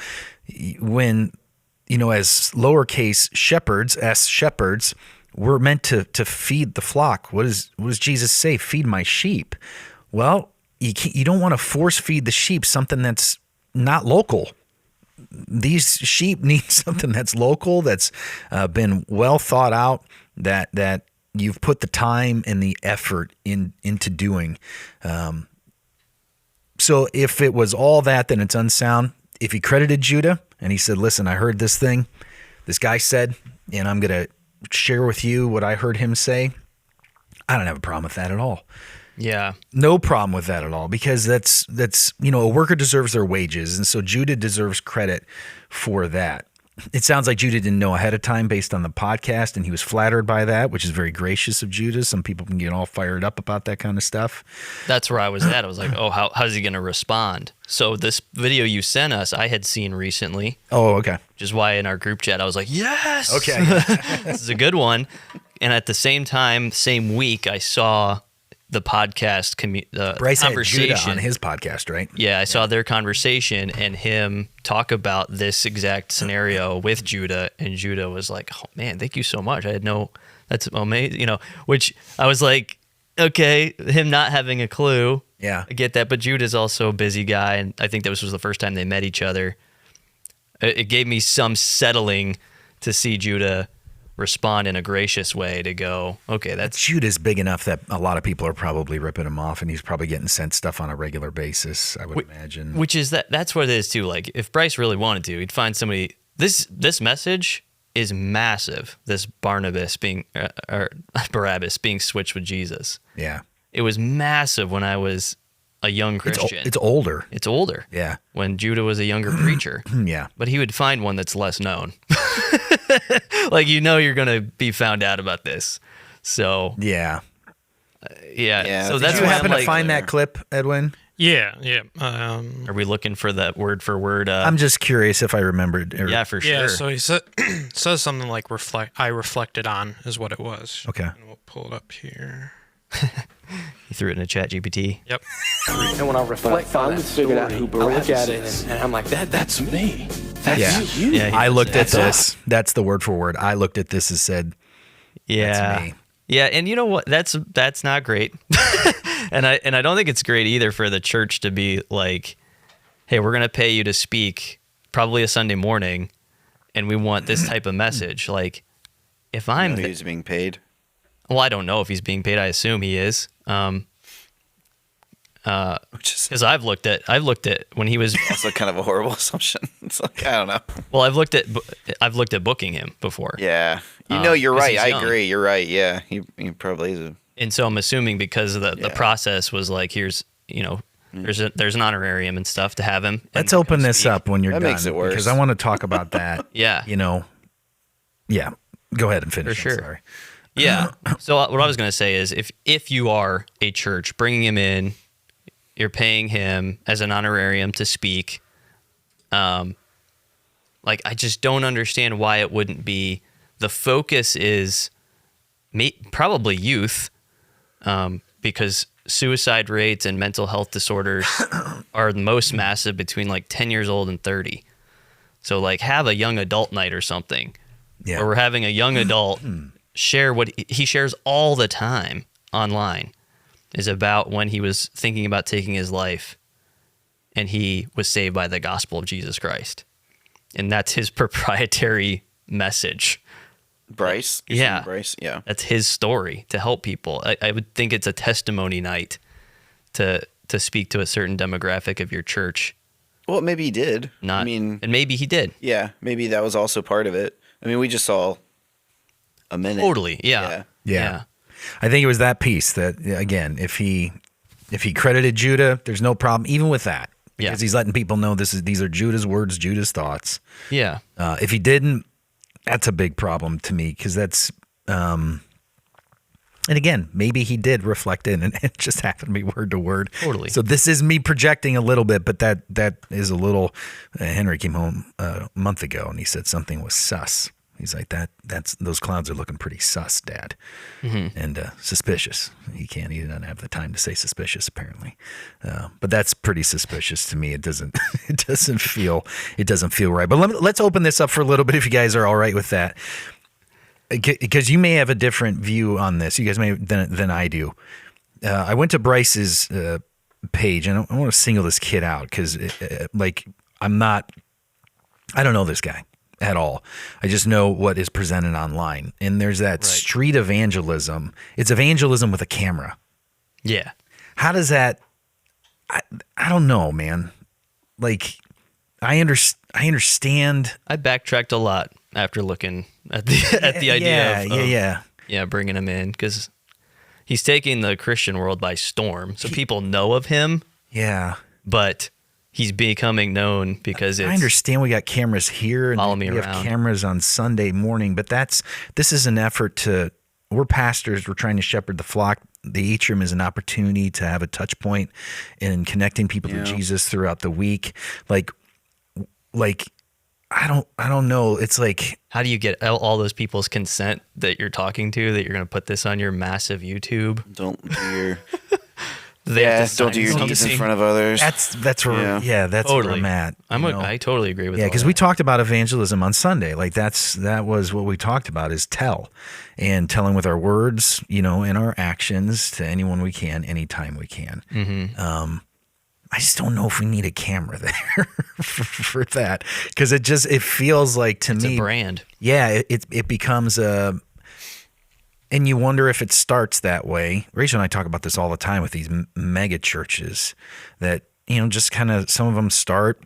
when, as lowercase shepherds, shepherds, we're meant to feed the flock. What does Jesus say? Feed my sheep. Well, you don't want to force feed the sheep something that's not local. These sheep need something that's local, that's been well thought out, that you've put the time and the effort into doing. So if it was all that, then it's unsound. If he credited Judah and he said, listen, I heard this thing, this guy said, and I'm going to share with you what I heard him say, I don't have a problem with that at all. Yeah. No problem with that at all, because that's a worker deserves their wages, and so Judah deserves credit for that. It sounds like Judah didn't know ahead of time based on the podcast, and he was flattered by that, which is very gracious of Judah. Some people can get all fired up about that kind of stuff. That's where I was at. I was like, oh, how's he going to respond? So this video you sent us, I had seen recently. Oh, okay. Which is why in our group chat, I was like, yes! Okay. This is a good one. And at the same time, same week, I saw the podcast Bryce conversation had Judah on his podcast, right? Yeah, I saw their conversation and him talk about this exact scenario with Judah, and Judah was like, "Oh man, thank you so much. That's amazing." Which I was like, okay, him not having a clue. Yeah, I get that, but Judah's also a busy guy, and I think this was the first time they met each other. It gave me some settling to see Judah respond in a gracious way, to go, okay, that's... Judah's big enough that a lot of people are probably ripping him off, and he's probably getting sent stuff on a regular basis, I would imagine. Which is that's what it is too. Like if Bryce really wanted to, he'd find somebody. This message is massive. This Barabbas being switched with Jesus. Yeah. It was massive when I was a young Christian. It's older. It's older. Yeah. When Judah was a younger preacher. Yeah. But he would find one that's less known. Like, you're going to be found out about this. So. Yeah. Yeah. So Did that's you why happen I'm to find that clip, Edwin? Yeah. Are we looking for that word for word? I'm just curious if I remembered. Yeah, for sure. Yeah, so he says something like I reflected on is what it was. Okay. And we'll pull it up here. He threw it in a chat GPT. Yep. And when I reflect on that story, I look at it and I'm like, that's me. That's you. Yeah, I looked at this. That's the word for word. I looked at this and said, yeah. That's me. Yeah, and you know what? That's not great. and I don't think it's great either for the church to be like, hey, we're going to pay you to speak probably a Sunday morning, and we want this type of message. Like, if I'm he's being paid. Well, I don't know if he's being paid. I assume he is. Because I've looked at when he was Also kind of a horrible assumption. It's like, I don't know. well, I've looked at booking him before. Yeah. You're 'cause right. he's I young. agree. You're right. Yeah. He probably is. And so I'm assuming because of the Yeah. process was like, here's there's an honorarium and stuff to have him. Let's open this up when you're That done. makes it worse. Because I want to talk about that. Yeah. Yeah. Go ahead and finish. For I'm sure. sorry. Yeah. So what I was going to say is if you are a church bringing him in, You're paying him as an honorarium to speak. Like, I just don't understand why it wouldn't be. The focus is probably youth, because suicide rates and mental health disorders are the most massive between like 10 years old and 30. So like have a young adult night or something. Yeah. Or we're having a young adult share what he shares all the time online is about when he was thinking about taking his life and he was saved by the gospel of Jesus Christ. And that's his proprietary message. Bryce? Yeah. Bryce? Yeah. That's his story to help people. I would think it's a testimony night to speak to a certain demographic of your church. Well, maybe he did. And maybe he did. Yeah, maybe that was also part of it. I mean, we just saw a minute. Totally. Yeah. I think it was that piece that, again, if he credited Judah, there's no problem even with that, because he's letting people know these are Judah's words, Judah's thoughts. Yeah. If he didn't, that's a big problem to me, because that's and again, maybe he did reflect it and it just happened to be word to word. Totally. So this is me projecting a little bit, but that is a little. Henry came home a month ago and he said something was sus. He's like, that's those clouds are looking pretty sus, Dad, and suspicious. He doesn't have the time to say suspicious apparently, but that's pretty suspicious to me. It doesn't feel right. But let's open this up for a little bit if you guys are all right with that, because you may have a different view on this. You guys may than I do. I went to Bryce's page and I want to single this kid out because I don't know this guy at all. I just know what is presented online. And there's that street evangelism. It's evangelism with a camera. Yeah. How does that, I don't know, man. Like, I understand. I backtracked a lot after looking at the idea of bringing him in, because he's taking the Christian world by storm. So people know of him. Yeah. But he's becoming known because I understand we got cameras here and we have cameras on Sunday morning, but this is an effort we're pastors, we're trying to shepherd the flock. The Atrium is an opportunity to have a touch point in connecting people to Jesus throughout the week. Like I don't know. It's like, how do you get all those people's consent that you're talking to, that you're going to put this on your massive YouTube? Don't do your don't do your deeds in front of others. That's where that's totally. where I'm at. I totally agree with that. Yeah, because we talked about evangelism on Sunday. Like that was what we talked about, is telling with our words, and our actions to anyone we can, anytime we can. Mm-hmm. I just don't know if we need a camera there for that, because it feels like to me a brand. Yeah, it becomes a. And you wonder if it starts that way. Rachel and I talk about this all the time with these mega churches that, just kind of, some of them start,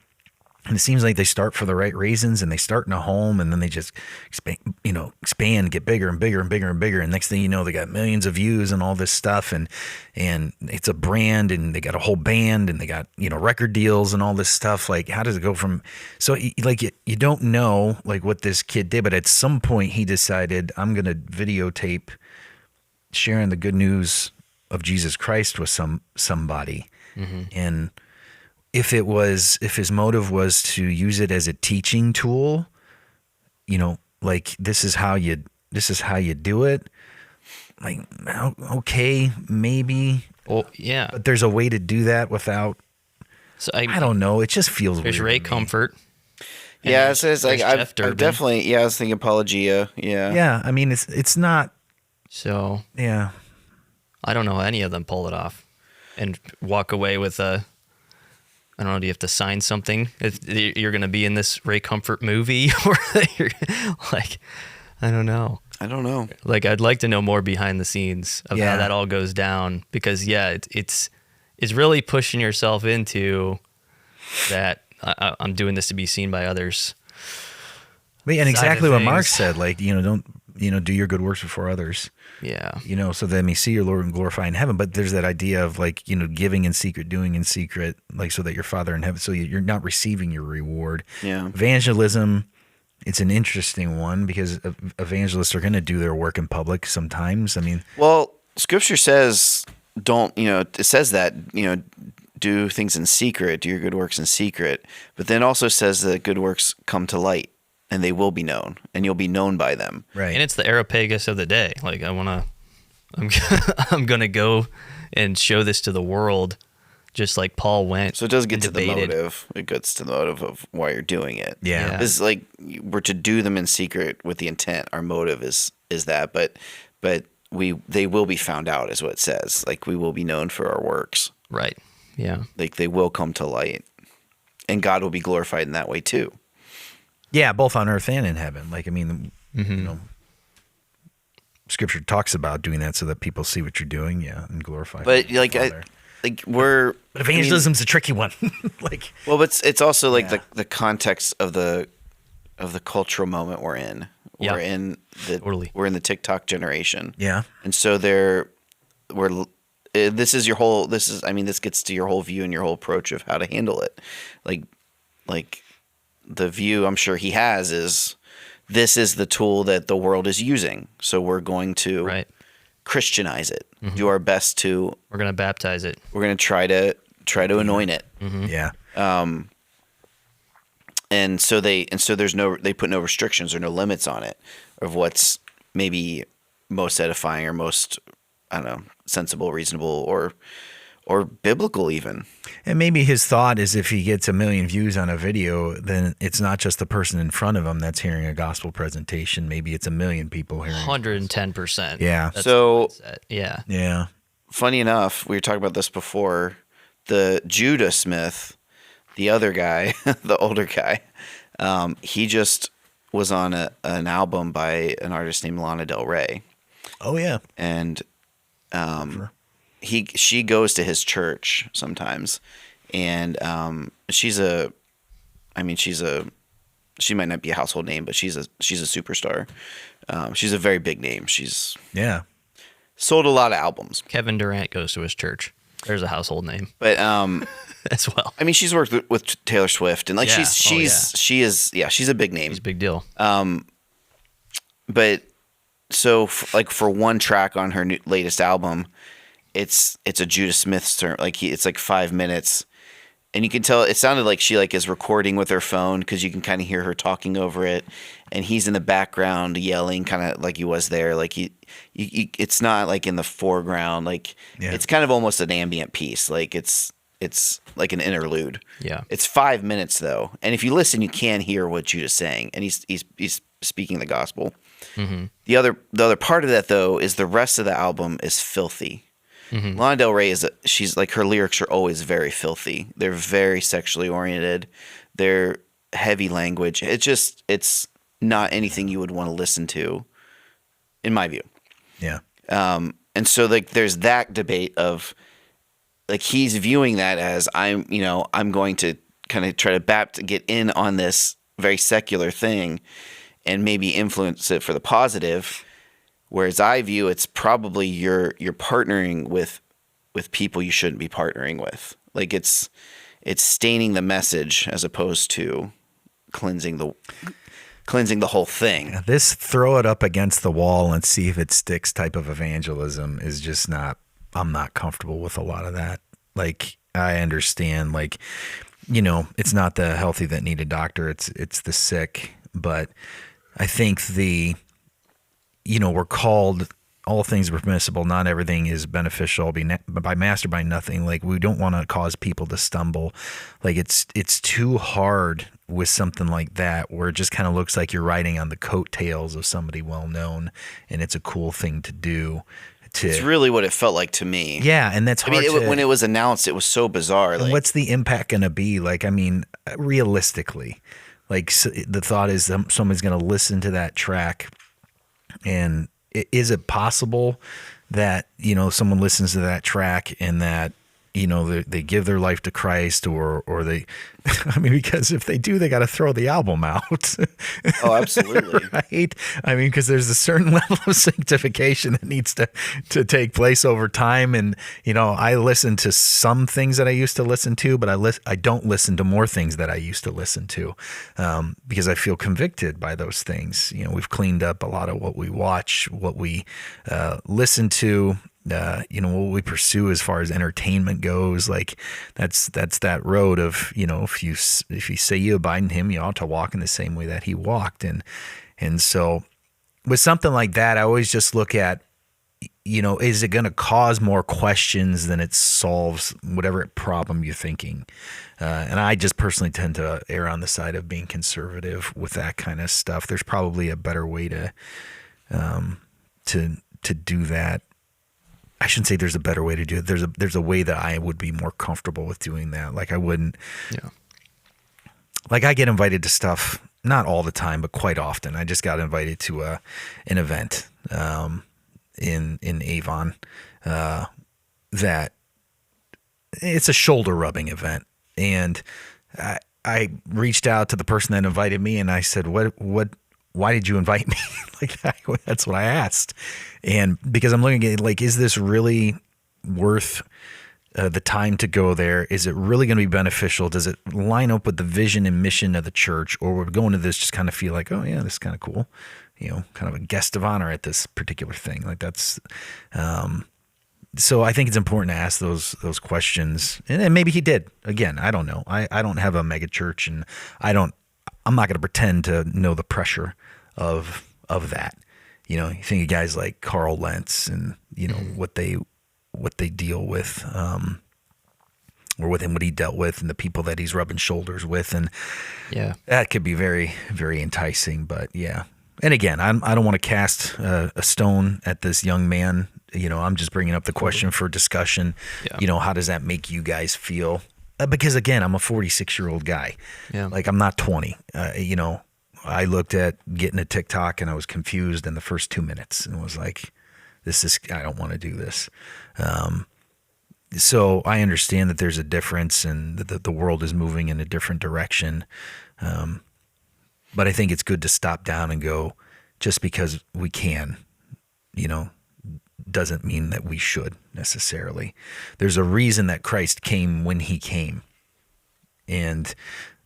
and it seems like they start for the right reasons, and they start in a home, and then they just expand, get bigger and bigger and bigger and bigger. And next thing you know, they got millions of views and all this stuff, and it's a brand, and they got a whole band, and they got, record deals and all this stuff. Like, how does it go from, so like you don't know like what this kid did, but at some point he decided, I'm going to videotape sharing the good news of Jesus Christ with somebody. Mm-hmm. And if his motive was to use it as a teaching tool, like this is how you do it. Like, okay, maybe. Well, yeah. But there's a way to do that without. So I don't know. It just feels there's weird. Ray Comfort. Yeah, it says like I've definitely. I was thinking apologia. Yeah. Yeah, I mean it's not. So yeah, I don't know any of them pull it off and walk away with a. I don't know. Do you have to sign something if you're going to be in this Ray Comfort movie, or you're, like, I don't know. Like, I'd like to know more behind the scenes of how that all goes down, because it's really pushing yourself into that. I'm doing this to be seen by others. And exactly what Mark said. Like, don't do your good works before others. Yeah. So they may see your Lord and glorify in heaven. But there's that idea of like, giving in secret, doing in secret, like so that your Father in heaven, so you're not receiving your reward. Yeah. Evangelism, it's an interesting one, because evangelists are going to do their work in public sometimes. I mean, well, Scripture says it says that, do things in secret, do your good works in secret. But then also says that good works come to light, and they will be known, and you'll be known by them. Right. And it's the Areopagus of the day. Like I'm gonna go and show this to the world, just like Paul went. So it does get to debated. the motive. It gets to the motive of why you're doing it. Yeah. This is like we're to do them in secret with the intent. Our motive is that, but they will be found out, is what it says. Like we will be known for our works. Right. Yeah. Like they will come to light, and God will be glorified in that way too. Yeah, both on earth and in heaven. Like, I mean, you know, Scripture talks about doing that so that people see what you're doing, and glorify. But the Father. But evangelism's a tricky one. Like, well, but it's also like the context of the cultural moment we're in. Yeah. We're in the TikTok generation. yeah, And so this gets to your whole view and your whole approach of how to handle it. Like the view I'm sure he has is this is the tool that the world is using. So we're going to Christianize it. Do our best to. We're gonna baptize it. We're going to try to anoint it. yeah. And so they put no restrictions or no limits on it of what's maybe most edifying or most, I don't know, sensible, reasonable, or biblical even. And maybe his thought is if he gets 1 million views on a video, then it's not just the person in front of him that's hearing a gospel presentation. Maybe it's 1 million people hearing. 110%. Yeah. That's So the mindset. Yeah. Yeah. funny enough, we were talking about this before. The Judah Smith, the other guy, the older guy, he just was on an album by an artist named Lana Del Rey. Oh yeah. And she goes to his church sometimes, and she might not be a household name, but she's a superstar. She's a very big name. She's sold a lot of albums. Kevin Durant goes to his church. There's a household name. But as well. I mean, she's worked with Taylor Swift, and like Yeah. she's a big name. He's a big deal. But so for one track on her latest album, it's a Judah Smith term. Like it's like 5 minutes, and you can tell it sounded like she is recording with her phone because you can kind of hear her talking over it, and he's in the background yelling, kind of like he was there. Like it's not like in the foreground. Like it's kind of almost an ambient piece. Like it's like an interlude. Yeah. It's 5 minutes though, and if you listen, you can hear what Judah's saying, and he's speaking the gospel. Mm-hmm. The other part of that though is the rest of the album is filthy. Mm-hmm. Lana Del Rey she's like, her lyrics are always very filthy. They're very sexually oriented. They're heavy language. It's not anything you would want to listen to, in my view. Yeah. And so like there's that debate of like he's viewing that as I'm going to kind of try to get in on this very secular thing and maybe influence it for the positive. Whereas I view it's probably you're partnering with people you shouldn't be partnering with. Like it's staining the message as opposed to cleansing the whole thing. Yeah, this throw it up against the wall and see if it sticks type of evangelism is just not. I'm not comfortable with a lot of that. Like I understand, like it's not the healthy that need a doctor. It's the sick. But I think we're called, all things are permissible, not everything is beneficial. By master, by nothing. Like we don't want to cause people to stumble. Like it's too hard with something like that where it just kind of looks like you're riding on the coattails of somebody well known, and it's a cool thing to do. It's really what it felt like to me. Yeah, and that's hard. When it was announced, it was so bizarre. Like, what's the impact going to be? Like, I mean, realistically, like the thought is someone's going to listen to that track. And is it possible that, someone listens to that track and that, they give their life to Christ or they, because if they do, they got to throw the album out. Oh, absolutely. Right. Because there's a certain level of sanctification that needs to take place over time. And, I listen to some things that I used to listen to, but I don't listen to more things that I used to listen to because I feel convicted by those things. We've cleaned up a lot of what we watch, what we listen to. what we pursue as far as entertainment goes. Like that's that road of, if you say you abide in him, you ought to walk in the same way that he walked. And so with something like that, I always just look at, is it going to cause more questions than it solves whatever problem you're thinking? And I just personally tend to err on the side of being conservative with that kind of stuff. There's probably a better way to do that. I shouldn't say there's a better way to do it. There's a way that I would be more comfortable with doing that. Like I wouldn't. Yeah. Like I get invited to stuff, not all the time, but quite often. I just got invited to an event in Avon that it's a shoulder rubbing event, and I reached out to the person that invited me, and I said, why did you invite me? That's what I asked. And because I'm looking at it, is this really worth the time to go there? Is it really going to be beneficial? Does it line up with the vision and mission of the church? Or we're going to this just kind of feel like, oh yeah, this is kind of cool. Kind of a guest of honor at this particular thing. That's, so I think it's important to ask those questions. And maybe he did. Again, I don't know. I don't have a mega church, and I'm not going to pretend to know the pressure of that. You think of guys like Carl Lentz and, what they deal with, or with him, what he dealt with, and the people that he's rubbing shoulders with. And yeah, that could be very, very enticing, but yeah. And again, I don't want to cast a stone at this young man. I'm just bringing up the question for discussion. Yeah. How does that make you guys feel? Because again, I'm a 46-year-old guy. Yeah. Like I'm not 20. I looked at getting a TikTok and I was confused in the first 2 minutes and was like, I don't want to do this. So I understand that there's a difference and that the world is moving in a different direction. But I think it's good to stop down and go, just because we can, doesn't mean that we should necessarily. There's a reason that Christ came when he came, and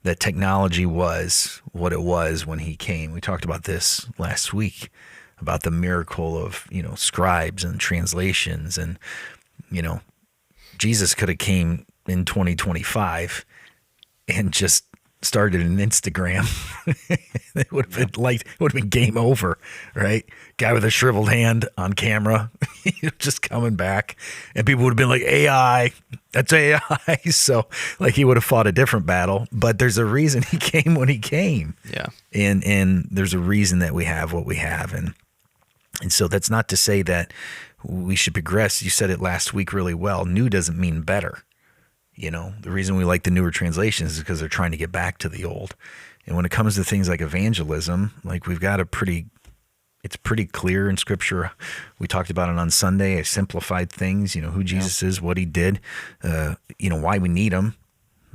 that technology was what it was when he came. We talked about this last week, about the miracle of, scribes and translations. And, Jesus could have came in 2025 and just started an Instagram. It would have been game over, right? Guy with a shriveled hand on camera, just coming back, and people would have been like, AI, that's AI. So he would have fought a different battle, but there's a reason he came when he came. Yeah. And there's a reason that we have what we have. And so that's not to say that we should progress. You said it last week really well. New doesn't mean better. The reason we like the newer translations is because they're trying to get back to the old. And when it comes to things like evangelism, we've got it's pretty clear in Scripture. We talked about it on Sunday. I simplified things, who Jesus is, what he did, why we need him.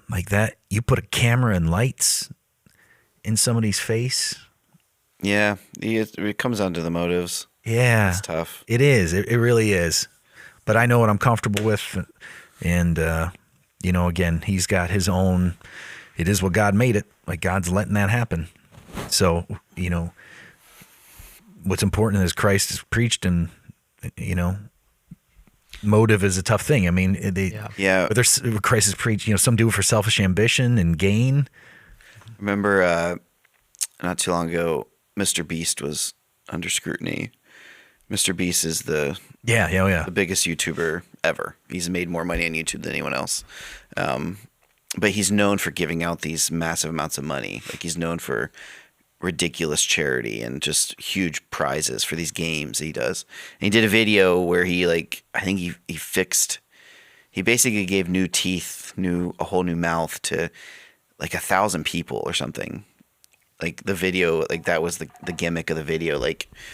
Like that, you put a camera and lights in somebody's face. Yeah, it comes down to the motives. Yeah. It's tough. It is. It really is. But I know what I'm comfortable with. And, again, he's got his own, it is what God made it. God's letting that happen. So, what's important is Christ is preached, and, motive is a tough thing. I mean, whether Christ is preached, some do it for selfish ambition and gain. Remember, not too long ago, Mr. Beast was under scrutiny. Mr. Beast is the biggest YouTuber ever. He's made more money on YouTube than anyone else. But he's known for giving out these massive amounts of money. He's known for ridiculous charity and just huge prizes for these games that he does. And he did a video where he he basically gave new teeth, a whole new mouth to 1,000 people or something. The video, that was the gimmick of the video,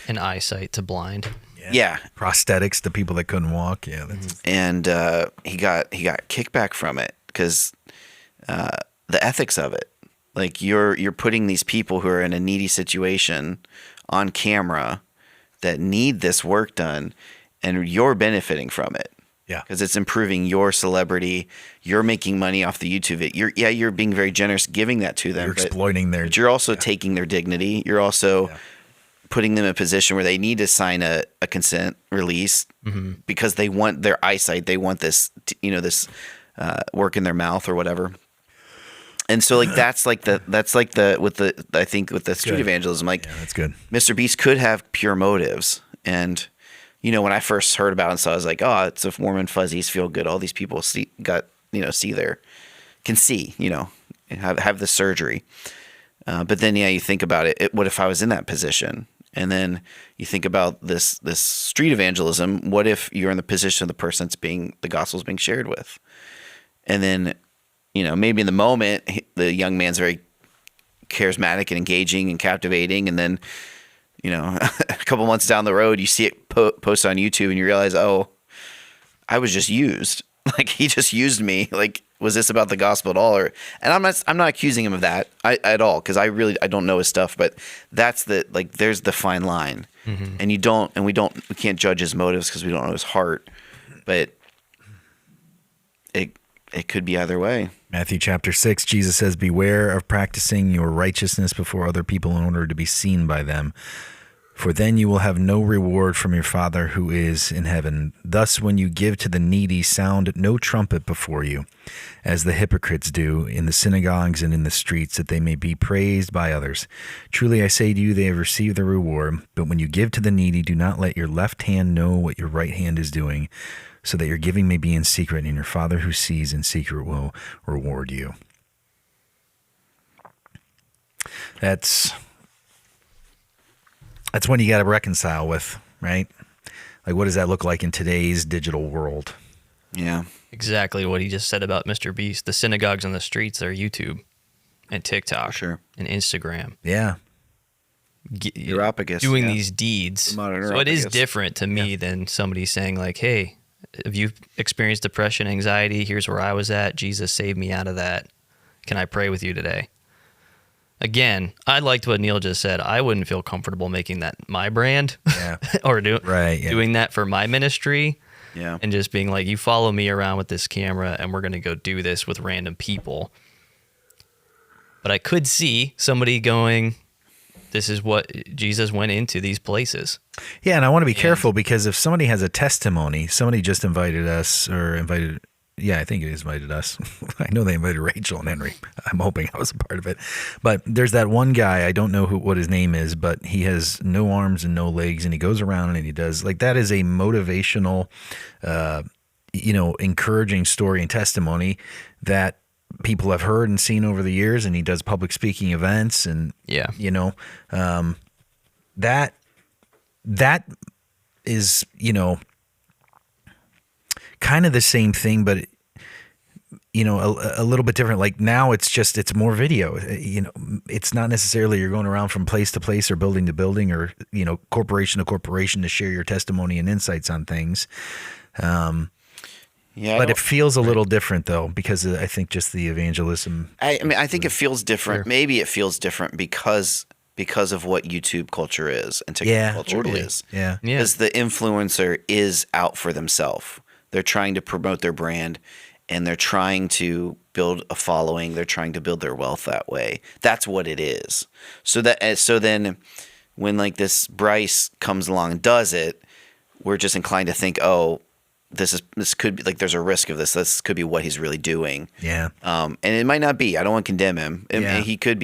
an eyesight to blind. Yeah. Prosthetics to people that couldn't walk. Yeah. And he got kickback from it because the ethics of it. You're putting these people who are in a needy situation on camera that need this work done, and you're benefiting from it. Yeah. Because it's improving your celebrity. You're making money off the YouTube. You're being very generous giving that to them. You're exploiting their. But you're also taking their dignity. You're also putting them in a position where they need to sign a consent release because they want their eyesight. They want this, this work in their mouth or whatever. And so like I think with the street evangelism, like that's good. Mr. Beast could have pure motives. And, when I first heard about it, so I was like, oh, it's a warm and fuzzies, feel good. All these people can see, have the surgery. But then, you think about it. What if I was in that position? And then you think about this street evangelism. What if you're in the position of the person the gospel's being shared with? And then, maybe in the moment, the young man's very charismatic and engaging and captivating. And then, a couple months down the road, you see it post on YouTube and you realize, oh, I was just used. Like, he just used me. Like, was this about the gospel at all? And I'm not accusing him of that at all, because I don't know his stuff. But that's there's the fine line, and we can't judge his motives because we don't know his heart. But it could be either way. Matthew chapter 6, Jesus says, "Beware of practicing your righteousness before other people in order to be seen by them. For then you will have no reward from your Father who is in heaven. Thus, when you give to the needy, sound no trumpet before you, as the hypocrites do in the synagogues and in the streets, that they may be praised by others. Truly I say to you, they have received their reward. But when you give to the needy, do not let your left hand know what your right hand is doing, so that your giving may be in secret, and your Father who sees in secret will reward you." That's when you got to reconcile with, right? Like, what does that look like in today's digital world? Yeah. Exactly what he just said about Mr. Beast. The synagogues on the streets are YouTube and TikTok and Instagram. Yeah. Europagus, doing these deeds. So it is different to me than somebody saying like, hey, have you experienced depression, anxiety? Here's where I was at. Jesus saved me out of that. Can I pray with you today? Again, I liked what Neal just said. I wouldn't feel comfortable making that my brand or doing that for my ministry and just being like, you follow me around with this camera and we're going to go do this with random people. But I could see somebody going, this is what Jesus went into these places. Yeah, and I want to be careful, because if somebody has a testimony, somebody just invited us I think it invited us. I know they invited Rachel and Henry. I'm hoping I was a part of it. But there's that one guy, I don't know what his name is, but he has no arms and no legs, and he goes around and he does, like, that is a motivational, encouraging story and testimony that people have heard and seen over the years, and he does public speaking events, and that is, kind of the same thing, but a little bit different. Like, now it's more video. It's not necessarily you're going around from place to place or building to building or corporation to corporation to share your testimony and insights on things. But it feels a little different, though, because I think just the evangelism. I think it feels different. Sure. Maybe it feels different because of what YouTube culture is and TikTok culture is. Yeah. Because the influencer is out for themselves. They're trying to promote their brand, and they're trying to build a following. They're trying to build their wealth that way. That's what it is. So then when like this Bryce comes along and does it, we're just inclined to think, oh, this could be like, there's a risk of this. This could be what he's really doing. Yeah. And it might not be. I don't want to condemn him. He could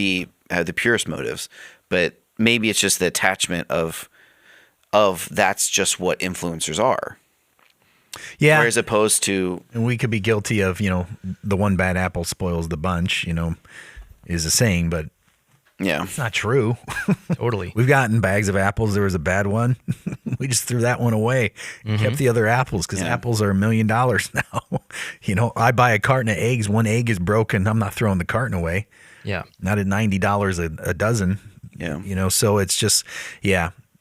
have the purest motives, but maybe it's just the attachment of that's just what influencers are. Yeah. Whereas opposed to, and we could be guilty of, the one bad apple spoils the bunch, is a saying, but it's not true. Totally. We've gotten bags of apples. There was a bad one. We just threw that one away. Kept the other apples, because apples are $1 million now. I buy a carton of eggs. One egg is broken. I'm not throwing the carton away. Yeah. Not at $90 a dozen. Yeah. So it's just,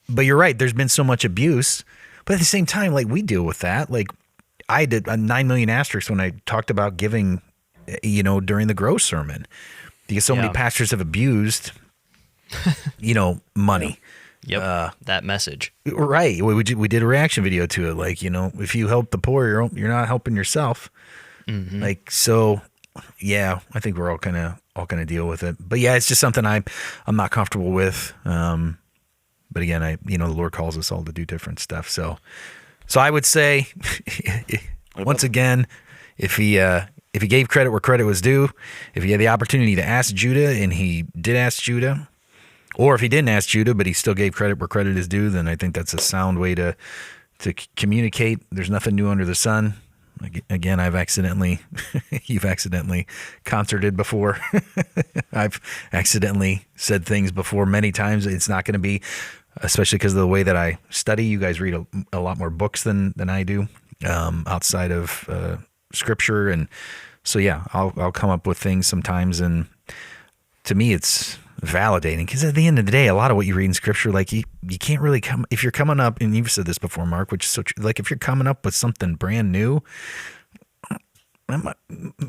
But you're right. There's been so much abuse. But at the same time, like, we deal with that. Like, I did a 9 million asterisks when I talked about giving, during the Grow sermon, because so many pastors have abused, money. Yep. That message. Right. We did a reaction video to it. Like, if you help the poor, you're not helping yourself. Mm-hmm. Like, so, I think we're all gonna deal with it. But it's just something I'm not comfortable with. But again, the Lord calls us all to do different stuff. So I would say, once again, if he gave credit where credit was due, if he had the opportunity to ask Judah and he did ask Judah, or if he didn't ask Judah but he still gave credit where credit is due, then I think that's a sound way to communicate. There's nothing new under the sun. Again, you've accidentally concerted before. I've accidentally said things before many times. It's not going to be, especially because of the way that I study. You guys read a lot more books than I do outside of Scripture, and so I'll come up with things sometimes, and to me, it's validating because at the end of the day, a lot of what you read in Scripture, like you can't really come if you're coming up, and you've said this before, Mark, which is so true, like if you're coming up with something brand new, you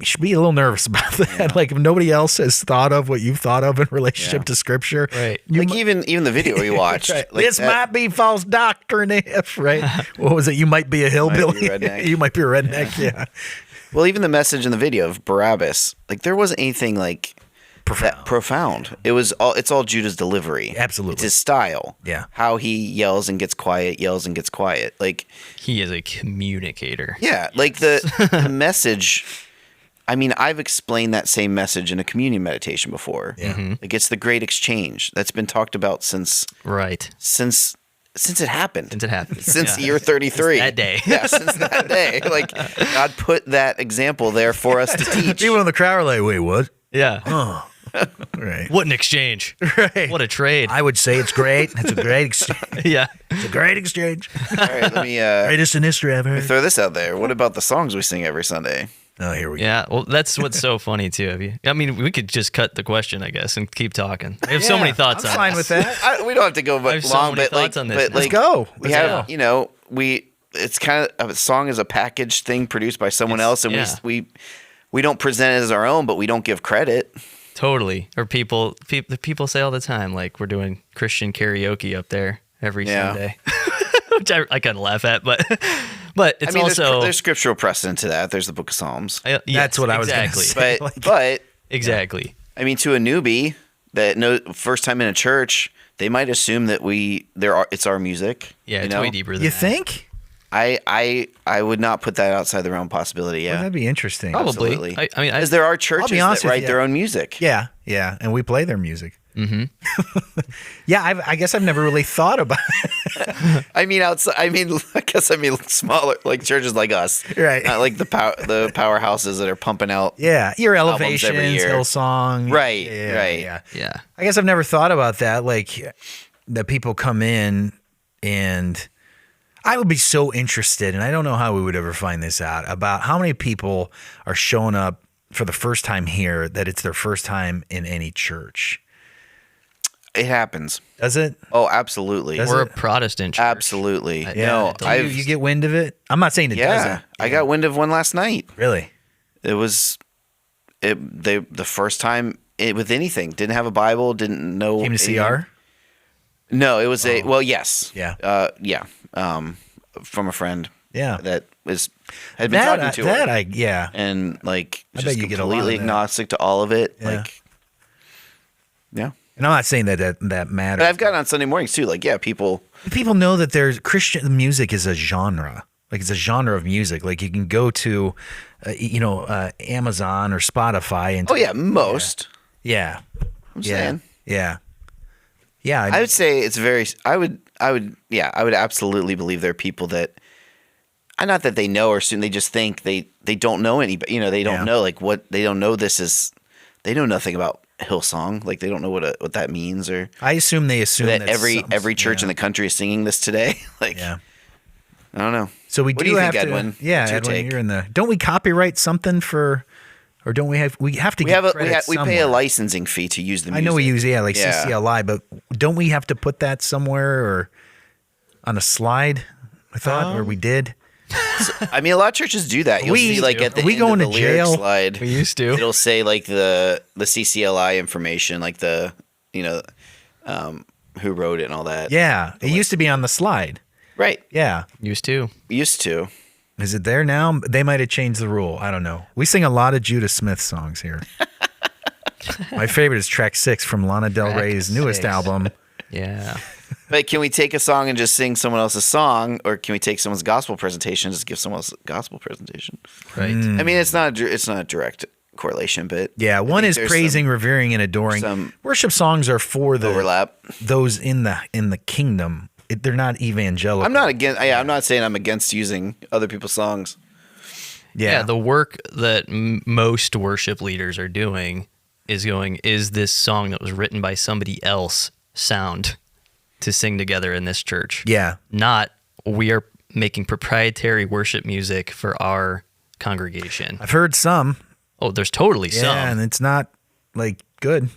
should be a little nervous about that. Yeah. Like if nobody else has thought of what you've thought of in relationship to Scripture, right? Even the video we watched, right. Like this might be false doctrine, if right. What was it? You might be a hillbilly. You might be a redneck. Yeah. Well, even the message in the video of Barabbas, like there wasn't anything like profound. It's all Judah's delivery. Absolutely. It's his style. Yeah. How he yells and gets quiet. Like he is a communicator. Yeah. Like the message. I mean, I've explained that same message in a communion meditation before. Yeah. Mm-hmm. Like it's the great exchange that's been talked about since it happened. Since year 33. Since that day. Yeah, since that day. Like God put that example there for us to teach. People in the crowd are like, wait, what? Yeah. Oh. Right. What an exchange. Right. What a trade. I would say it's great. It's a great exchange. Yeah. It's a great exchange. All right, let me greatest in history ever. Throw this out there. What about the songs we sing every Sunday? Oh, here we go. Yeah, well, that's what's so funny too. I mean, we could just cut the question, I guess, and keep talking. I have so many thoughts I'm on fine this. with that. We don't have to go I have long, so many but thoughts on this. Let's go. We have, it's kind of a song is a package thing produced by someone else, and we don't present it as our own, but we don't give credit. Totally. Or people say all the time, like we're doing Christian karaoke up there every Sunday, which I kind of laugh at, but it's also there's scriptural precedent to that. There's the Book of Psalms. That's what I was going to say. But exactly. I mean, to a newbie that first time in a church, they might assume that it's our music. Yeah, it's way deeper than that. You think? I would not put that outside the realm of possibility. Yeah, well, that'd be interesting. Probably. Absolutely. I mean, because there are churches that write their own music. Yeah, and we play their music. Mm-hmm. Yeah, I guess I've never really thought about it. I mean, smaller, like churches like us, right? Not like the powerhouses that are pumping out. Yeah, your Elevations, Elevations, Hillsong, right? Yeah. I guess I've never thought about that. Like that people come in, and I would be so interested, and I don't know how we would ever find this out, about how many people are showing up for the first time here that it's their first time in any church. It happens. Does it? Oh, absolutely. We're a Protestant church. Absolutely. Yeah. No, you get wind of it? I'm not saying it doesn't. Yeah. I got wind of one last night. Really? It was the first time with anything. Didn't have a Bible. Didn't know. Came to CR? No, it was yes. Yeah. From a friend. Yeah. That had been talking to her. And like I just bet you get a lot completely of that. agnostic to all of it. Yeah. Like, yeah. And I'm not saying that matters. But I've gotten on Sunday mornings too. Like, people know that there's Christian music is a genre. Like it's a genre of music. Like you can go to, Amazon or Spotify and. Most. Yeah. I'm saying. Yeah. Yeah. I would say it's very. I would absolutely believe there are people that. Not that they know or assume, they just think they don't know anybody. They don't know what they don't know. They know nothing about Hillsong. Like they don't know what that means, or I assume that every church in the country is singing this today. Like, I don't know. So we what do you have think, to. Edwin? Yeah, Edwin, you're in the. Don't we copyright something for, or don't we have? We have to. We pay a licensing fee to use the music. I know we use CCLI, but don't we have to put that somewhere or on a slide? I thought, or we did. I mean, a lot of chururs do that. You'll see, like, at the end going of the to jail? lyric slide, We used to. it'll say, like, the CCLI information, like the, who wrote it and all that. Yeah, it used to be on the slide. Right. Yeah. Used to. Is it there now? They might have changed the rule. I don't know. We sing a lot of Judah Smith songs here. My favorite is track 6 from Lana Del Rey's newest album. Yeah. But can we take a song and just sing someone else's song, or can we take someone's gospel presentation and just give someone else a gospel presentation? Right. I mean, it's not a direct correlation, but Yeah, one is praising, revering, and adoring. some Worship songs are for the overlap. those in the kingdom. They're not evangelical. I'm not against. Yeah, I'm not saying I'm against using other people's songs. Yeah, the work that most worship leaders are doing is this song that was written by somebody else sound to sing together in this church? Yeah. Not we are making proprietary worship music for our congregation. I've heard some. Oh, there's totally Yeah, some. and it's not like good.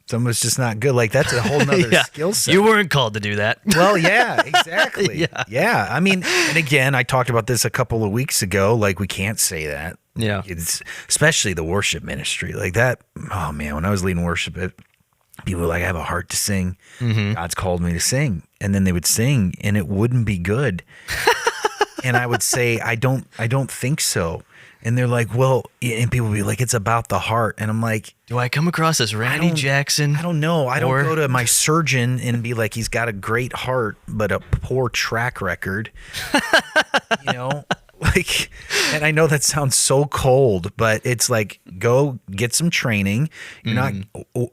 Some was just not good. Like that's a whole nother Yeah. skill set. You weren't called to do that. Well, yeah, exactly. Yeah. I mean, and again, I talked about this a couple of weeks ago. Like, we can't say that. Yeah. It's especially the worship ministry. Like that. Oh man, when I was leading worship, people were like, I have a heart to sing. God's called me to sing, and then they would sing, and it wouldn't be good. And I would say, I don't think so. And they're like, well, and people would be like, it's about the heart. And I'm like, Do I come across as Randy Jackson? I don't know. I don't Or- go to my surgeon and be like, he's got a great heart, but a poor track record. You know, like, and I know that sounds so cold, but it's like, go get some training. You're not,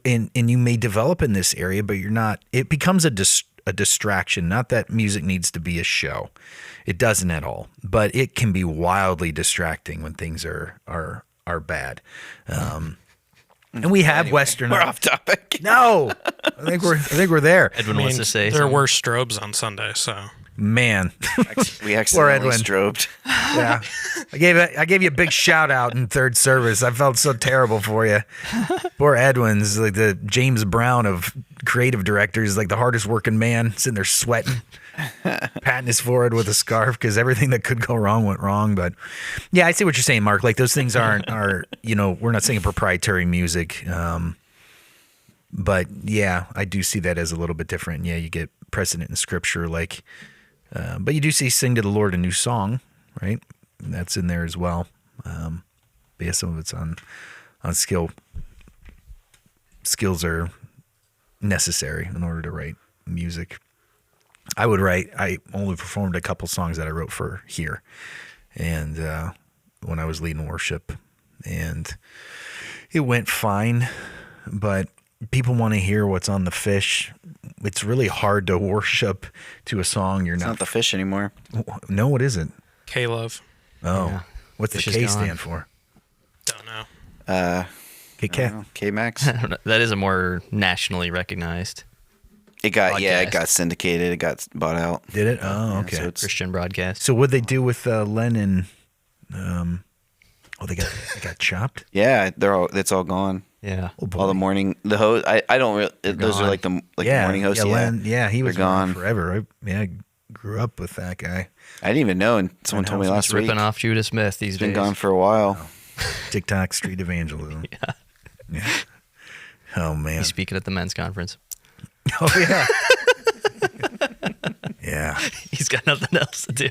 and you may develop in this area, but you're not, it becomes a distraction. Not that music needs to be a show. It doesn't at all, but it can be wildly distracting when things are bad. And we have Western. We're off topic. No, I think we're there. Edwin wants to say there something. were strobes on Sunday, so Man, We accidentally Edwin. strobed. yeah, I gave you a big shout out in third service. I felt so terrible for you. Poor Edwin's like the James Brown of creative directors, like the hardest working man, sitting there sweating, patting his forehead with a scarf because everything that could go wrong went wrong. But yeah, I see what you're saying, Mark. Like those things are we're not saying proprietary music. But yeah, I do see that as a little bit different. Yeah, you get precedent in scripture, like, but you do see "Sing to the Lord a New Song," right? And that's in there as well. But yeah, some of it's on skill. Skills are necessary in order to write music. I only performed a couple songs that I wrote for here, and when I was leading worship, and it went fine, but people want to hear what's on the fish. It's really hard to worship to a song you're It's not the fish anymore. No, what is it? K-Love. Oh, Yeah. what's the Fish is K gone. stand for? Don't know. K-Cat. K-Max. That is a more nationally recognized It got Podcast. syndicated. It got bought out. Did it? Oh, okay. So it's, Christian broadcast. So what'd they do with Len and? They got chopped. yeah, it's all gone. Yeah. Oh, boy. All the morning, the host. I don't really. Those gone. are like the yeah, morning hosts. Yeah, Yeah, Len, yeah, he was They're gone. forever. I grew up with that guy. I didn't even know, and someone told me Just last week. Ripping off Judah Smith these Been days. gone for a while. TikTok street evangelism. Yeah. Oh man. He's speaking at the men's conference. Oh yeah. Yeah. He's got nothing else to do.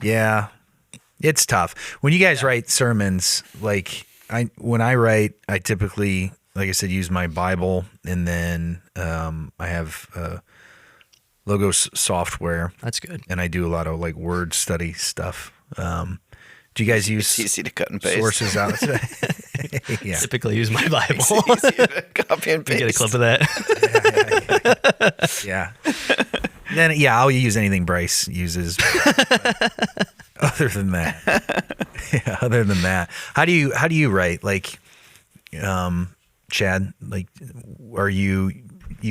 Yeah. It's tough. When you guys write sermons, like when I write, I typically, like I said, use my Bible, and then I have Logos software, That's good. and I do a lot of like word study stuff. Do you guys use It's easy to cut and paste. sources out? Yeah. Typically use my Bible. It's easy to copy and You paste. get a clip of that. Yeah. Then I'll use anything Bryce uses. Other than that, how do you write? Like, Chad, like, are you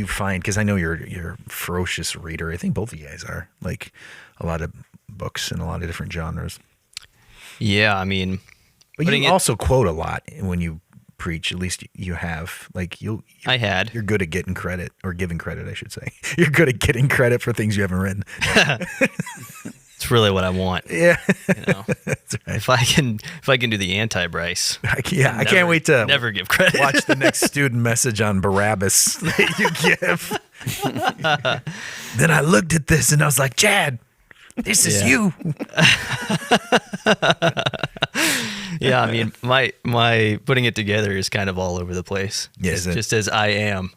find, because I know you're a ferocious reader. I think both of you guys are, like, a lot of books in a lot of different genres. Yeah, I mean, But putting you it- also quote a lot when you preach. At least you have. Like you're had. good at getting credit, or giving credit, I should say. You're good at getting credit for things you haven't written. It's really what I want. Yeah. You know, That's right. if I can do the anti-Bryce, I can't wait to never give credit. watch the next student message on Barabbas that you give. Then I looked at this and I was like, Chad, this is Yeah. you. Yeah, I mean, my putting it together is kind of all over the place. Yeah, is it? Just as I am.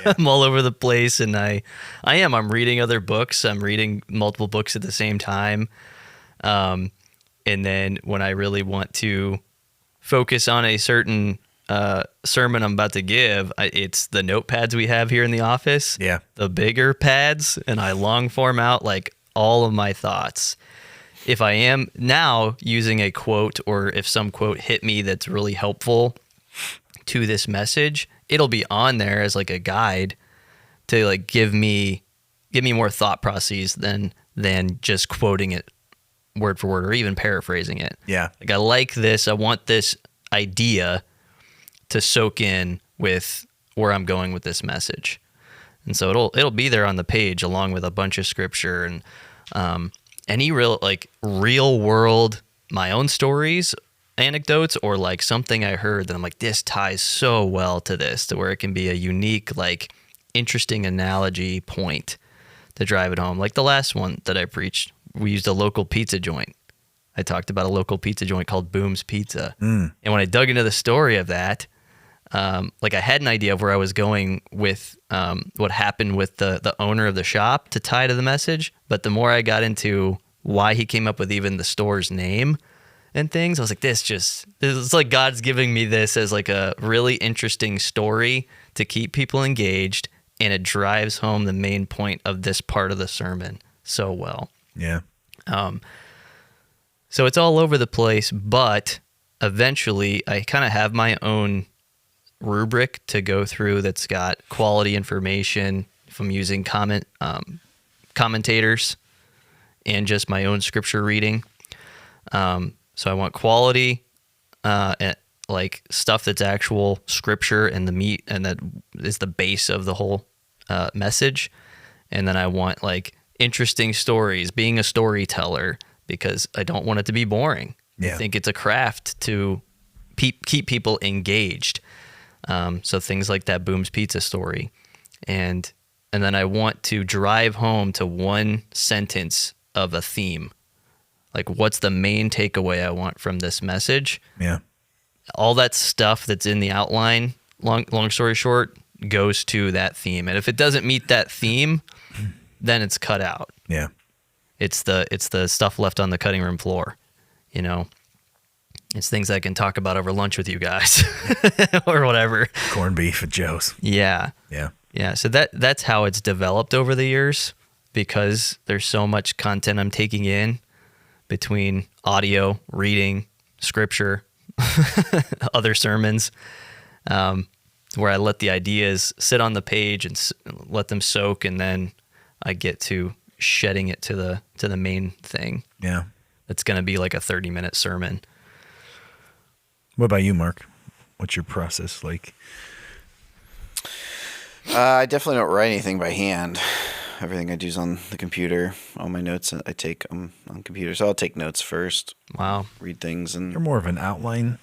I'm all over the place, and I'm reading other books. I'm reading multiple books at the same time. And then when I really want to focus on a certain sermon I'm about to give, it's the notepads we have here in the office. Yeah. The bigger pads, and I long form out like all of my thoughts. If I am now using a quote, or if some quote hit me that's really helpful to this message, it'll be on there as like a guide to like give me more thought processes than just quoting it word for word or even paraphrasing it. Yeah. Like, I like this. I want this idea to soak in with where I'm going with this message. And so it'll be there on the page along with a bunch of scripture and any real world, my own stories, anecdotes, or like something I heard that I'm like, this ties so well to this, to where it can be a unique, like interesting analogy point to drive it home. Like the last one that I preached, we used a local pizza joint. I talked about a local pizza joint called Boom's Pizza. And when I dug into the story of that, like I had an idea of where I was going with what happened with the owner of the shop to tie to the message. But the more I got into why he came up with even the store's name and things, I was like, this is like God's giving me this as like a really interesting story to keep people engaged, and it drives home the main point of this part of the sermon so well. Yeah. So it's all over the place, but eventually I kind of have my own rubric to go through that's got quality information from using commentators and just my own scripture reading. So I want quality, like stuff that's actual scripture and the meat, and that is the base of the whole message. And then I want like interesting stories, being a storyteller, because I don't want it to be boring. Yeah. I think it's a craft to keep people engaged. So things like that Boom's Pizza story. And then I want to drive home to one sentence of a theme. Like, what's the main takeaway I want from this message? Yeah. All that stuff that's in the outline, long story short, goes to that theme. And if it doesn't meet that theme, then it's cut out. Yeah. It's the stuff left on the cutting room floor, you know. It's things I can talk about over lunch with you guys or whatever. Corned beef at Joe's. Yeah. Yeah. Yeah. So that's how it's developed over the years, because there's so much content I'm taking in between audio, reading, scripture, other sermons, where I let the ideas sit on the page and let them soak, and then I get to shedding it to the main thing. Yeah. It's going to be like a 30-minute sermon. What about you, Mark? What's your process like? I definitely don't write anything by hand. Everything I do is on the computer. All my notes I take on computer. So I'll take notes first. Wow. Read things You're and more of an outline,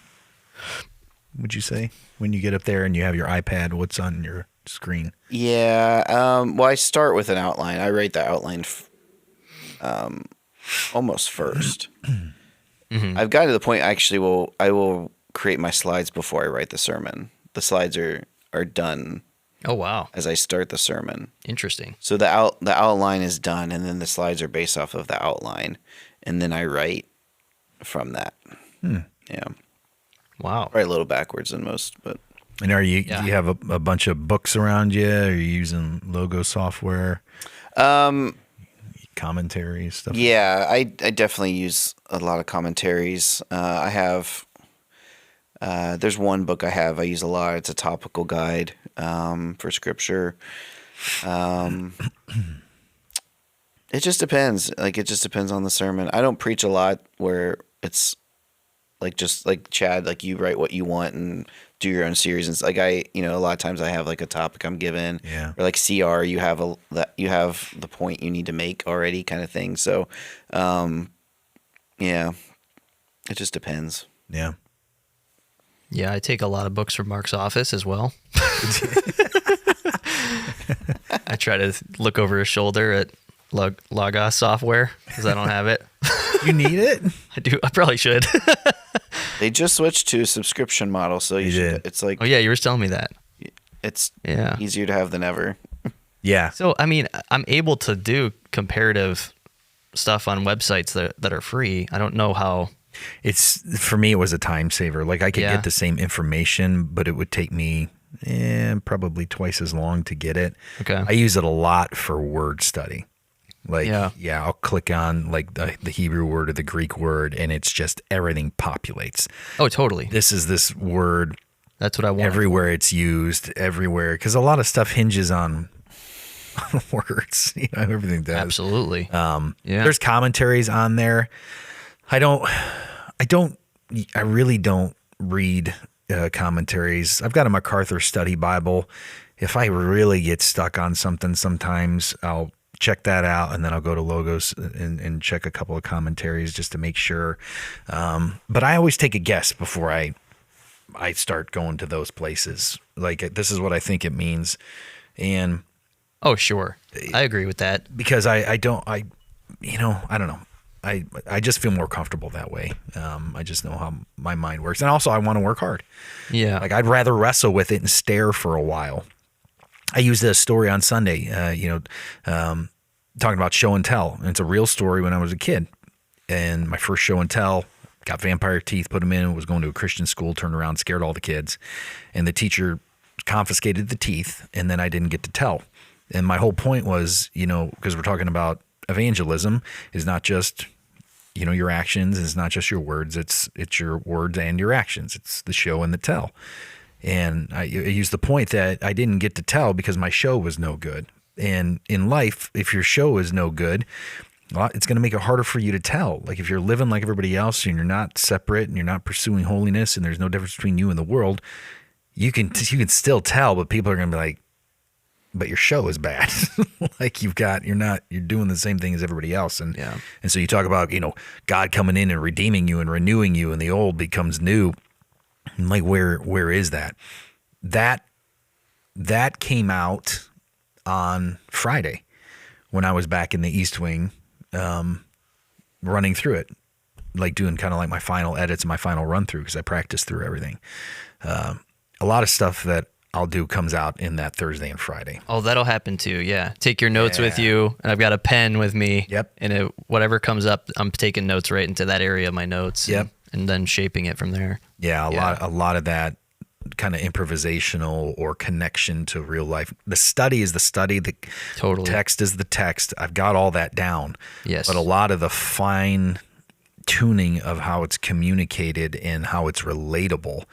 would you say? When you get up there and you have your iPad, what's on your screen? yeah. Well, I start with an outline. I write the outline almost first. I've gotten to the point actually I will create my slides before I write the sermon. The slides are done Oh, wow. as I start the sermon. Interesting. So the outline is done, and then the slides are based off of the outline, and then I write from that. Yeah, Wow. write a little backwards than most, but And do you Yeah. have a bunch of books around you? Are you using logo software, commentaries, stuff? yeah, I definitely use a lot of commentaries. I have there's one book I use a lot. It's a topical guide for scripture. It just depends. Like, it just depends on the sermon. I don't preach a lot where it's like just like Chad, like you write what you want and do your own series. And it's like a lot of times I have like a topic I'm given, Yeah. or like CR, you have the point you need to make already, kind of thing. So, yeah, it just depends. Yeah. Yeah, I take a lot of books from Mark's office as well. I try to look over his shoulder at Logos software because I don't have it. You need it? I do. I probably should. They just switched to a subscription model, so it's like Oh yeah, you were telling me that. it's Yeah. easier to have than ever. Yeah. So I mean, I'm able to do comparative stuff on websites that are free. I don't know how. It's for me, it was a time saver. Like I could Yeah. get the same information, but it would take me probably twice as long to get it. Okay. I use it a lot for word study. Like, Yeah. I'll click on like the Hebrew word or the Greek word, and it's just everything populates. Oh, totally. This is this word That's what I want. everywhere it's used, everywhere. Because a lot of stuff hinges on words. Everything does. Absolutely. Yeah. There's commentaries on there. I really don't read commentaries. I've got a MacArthur Study Bible. If I really get stuck on something, sometimes I'll check that out, and then I'll go to Logos and check a couple of commentaries just to make sure. But I always take a guess before I start going to those places. Like, this is what I think it means. And Oh, sure. I agree with that. because I don't know. I just feel more comfortable that way. I just know how my mind works. And also I want to work hard. Yeah. Like I'd rather wrestle with it and stare for a while. I used a story on Sunday, talking about show and tell. And it's a real story when I was a kid. And my first show and tell, got vampire teeth, put them in, was going to a Christian school, turned around, scared all the kids. And the teacher confiscated the teeth, and then I didn't get to tell. And my whole point was, because we're talking about evangelism, is not just, your actions. It's not just your words. It's your words and your actions. It's the show and the tell. And I used the point that I didn't get to tell because my show was no good. And in life, if your show is no good, it's going to make it harder for you to tell. Like if you're living like everybody else and you're not separate and you're not pursuing holiness and there's no difference between you and the world, you can still tell, but people are going to be like, but your show is bad. Like you're doing the same thing as everybody else. And so you talk about, God coming in and redeeming you and renewing you and the old becomes new. And like, where is that? That came out on Friday when I was back in the East Wing, running through it, like doing kind of like my final edits and my final run through, because I practiced through everything. A lot of stuff that I'll do comes out in that Thursday and Friday. Oh, that'll happen too. Yeah. Take your notes with you. And I've got a pen with me. Yep. And whatever comes up, I'm taking notes right into that area of my notes. Yep. And then shaping it from there. Yeah. A lot of that kind of improvisational or connection to real life. The study is the study. The text is the text. I've got all that down. Yes. But a lot of the fine tuning of how it's communicated and how it's relatable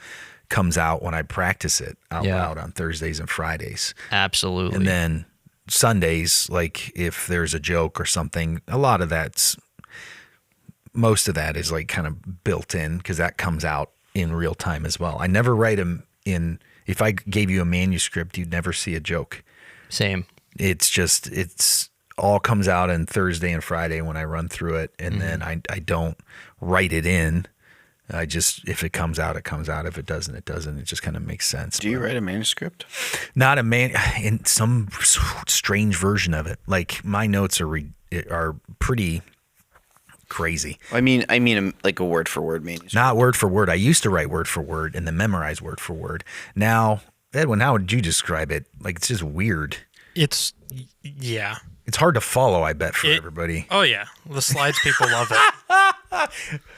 comes out when I practice it out loud on Thursdays and Fridays. Absolutely. And then Sundays, like if there's a joke or something, most of that is like kind of built in because that comes out in real time as well. I never write them in. If I gave you a manuscript, you'd never see a joke. Same. It's all comes out on Thursday and Friday when I run through it. And then I don't write it in. I just, if it comes out, it comes out. If it doesn't, it doesn't. It just kind of makes sense. Do you write a manuscript? Not in some strange version of it. Like my notes are pretty crazy. I mean, like a word for word manuscript. Not word for word. I used to write word for word and then memorize word for word. Now, Edwin, how would you describe it? Like it's just weird. It's hard to follow, I bet, for everybody. Oh yeah, the slides people love it.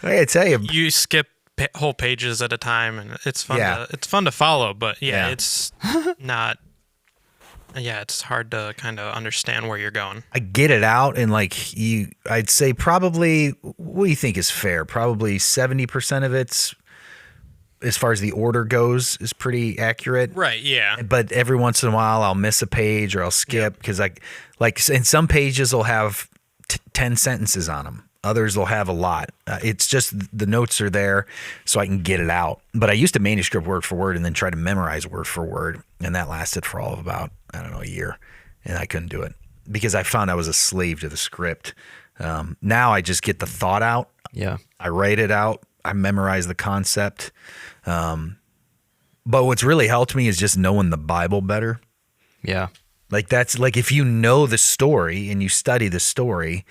I tell you, You skip whole pages at a time, and it's fun. Yeah. It's fun to follow, but Yeah. it's not. Yeah, it's hard to kind of understand where you're going. I get it out, and I'd say probably, what do you think is fair? Probably 70% of it's, as far as the order goes, is pretty accurate. Right. Yeah. But every once in a while, I'll miss a page or I'll skip because in some pages will have 10 sentences on them. Others will have a lot. It's just the notes are there so I can get it out. But I used to manuscript word for word and then try to memorize word for word. And that lasted for all of about, a year. And I couldn't do it because I found I was a slave to the script. Now I just get the thought out. Yeah. I write it out. I memorize the concept. But what's really helped me is just knowing the Bible better. Yeah. Like that's like if you know the story and you study the story,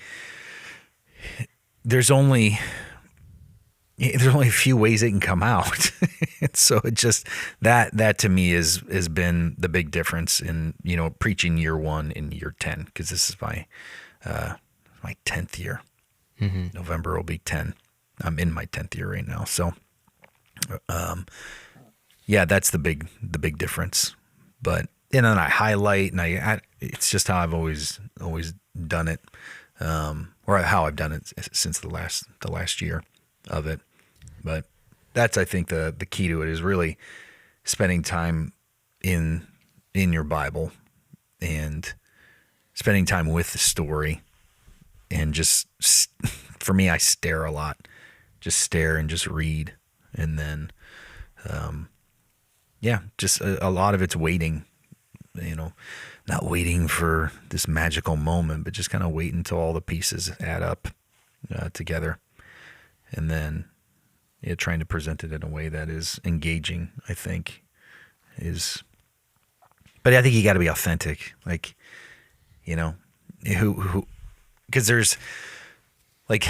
there's only there's only a few ways it can come out. And so it just that to me has been the big difference in, you know, preaching year 1 and year 10, because this is my 10th year. November will be 10. I'm in my 10th year right now. So yeah, that's the big difference. But and then I highlight, and I it's just how I've always done it, or how I've done it since the last year of it. But that's, I think, the key to it is really spending time in your Bible and spending time with the story, and just, for me, I stare a lot, just stare and just read, and then just a lot of it's waiting, you know, not waiting for this magical moment, but just kind of wait until all the pieces add up together, and then trying to present it in a way that is engaging, I think, but I think you got to be authentic, like, you know, because there's, like,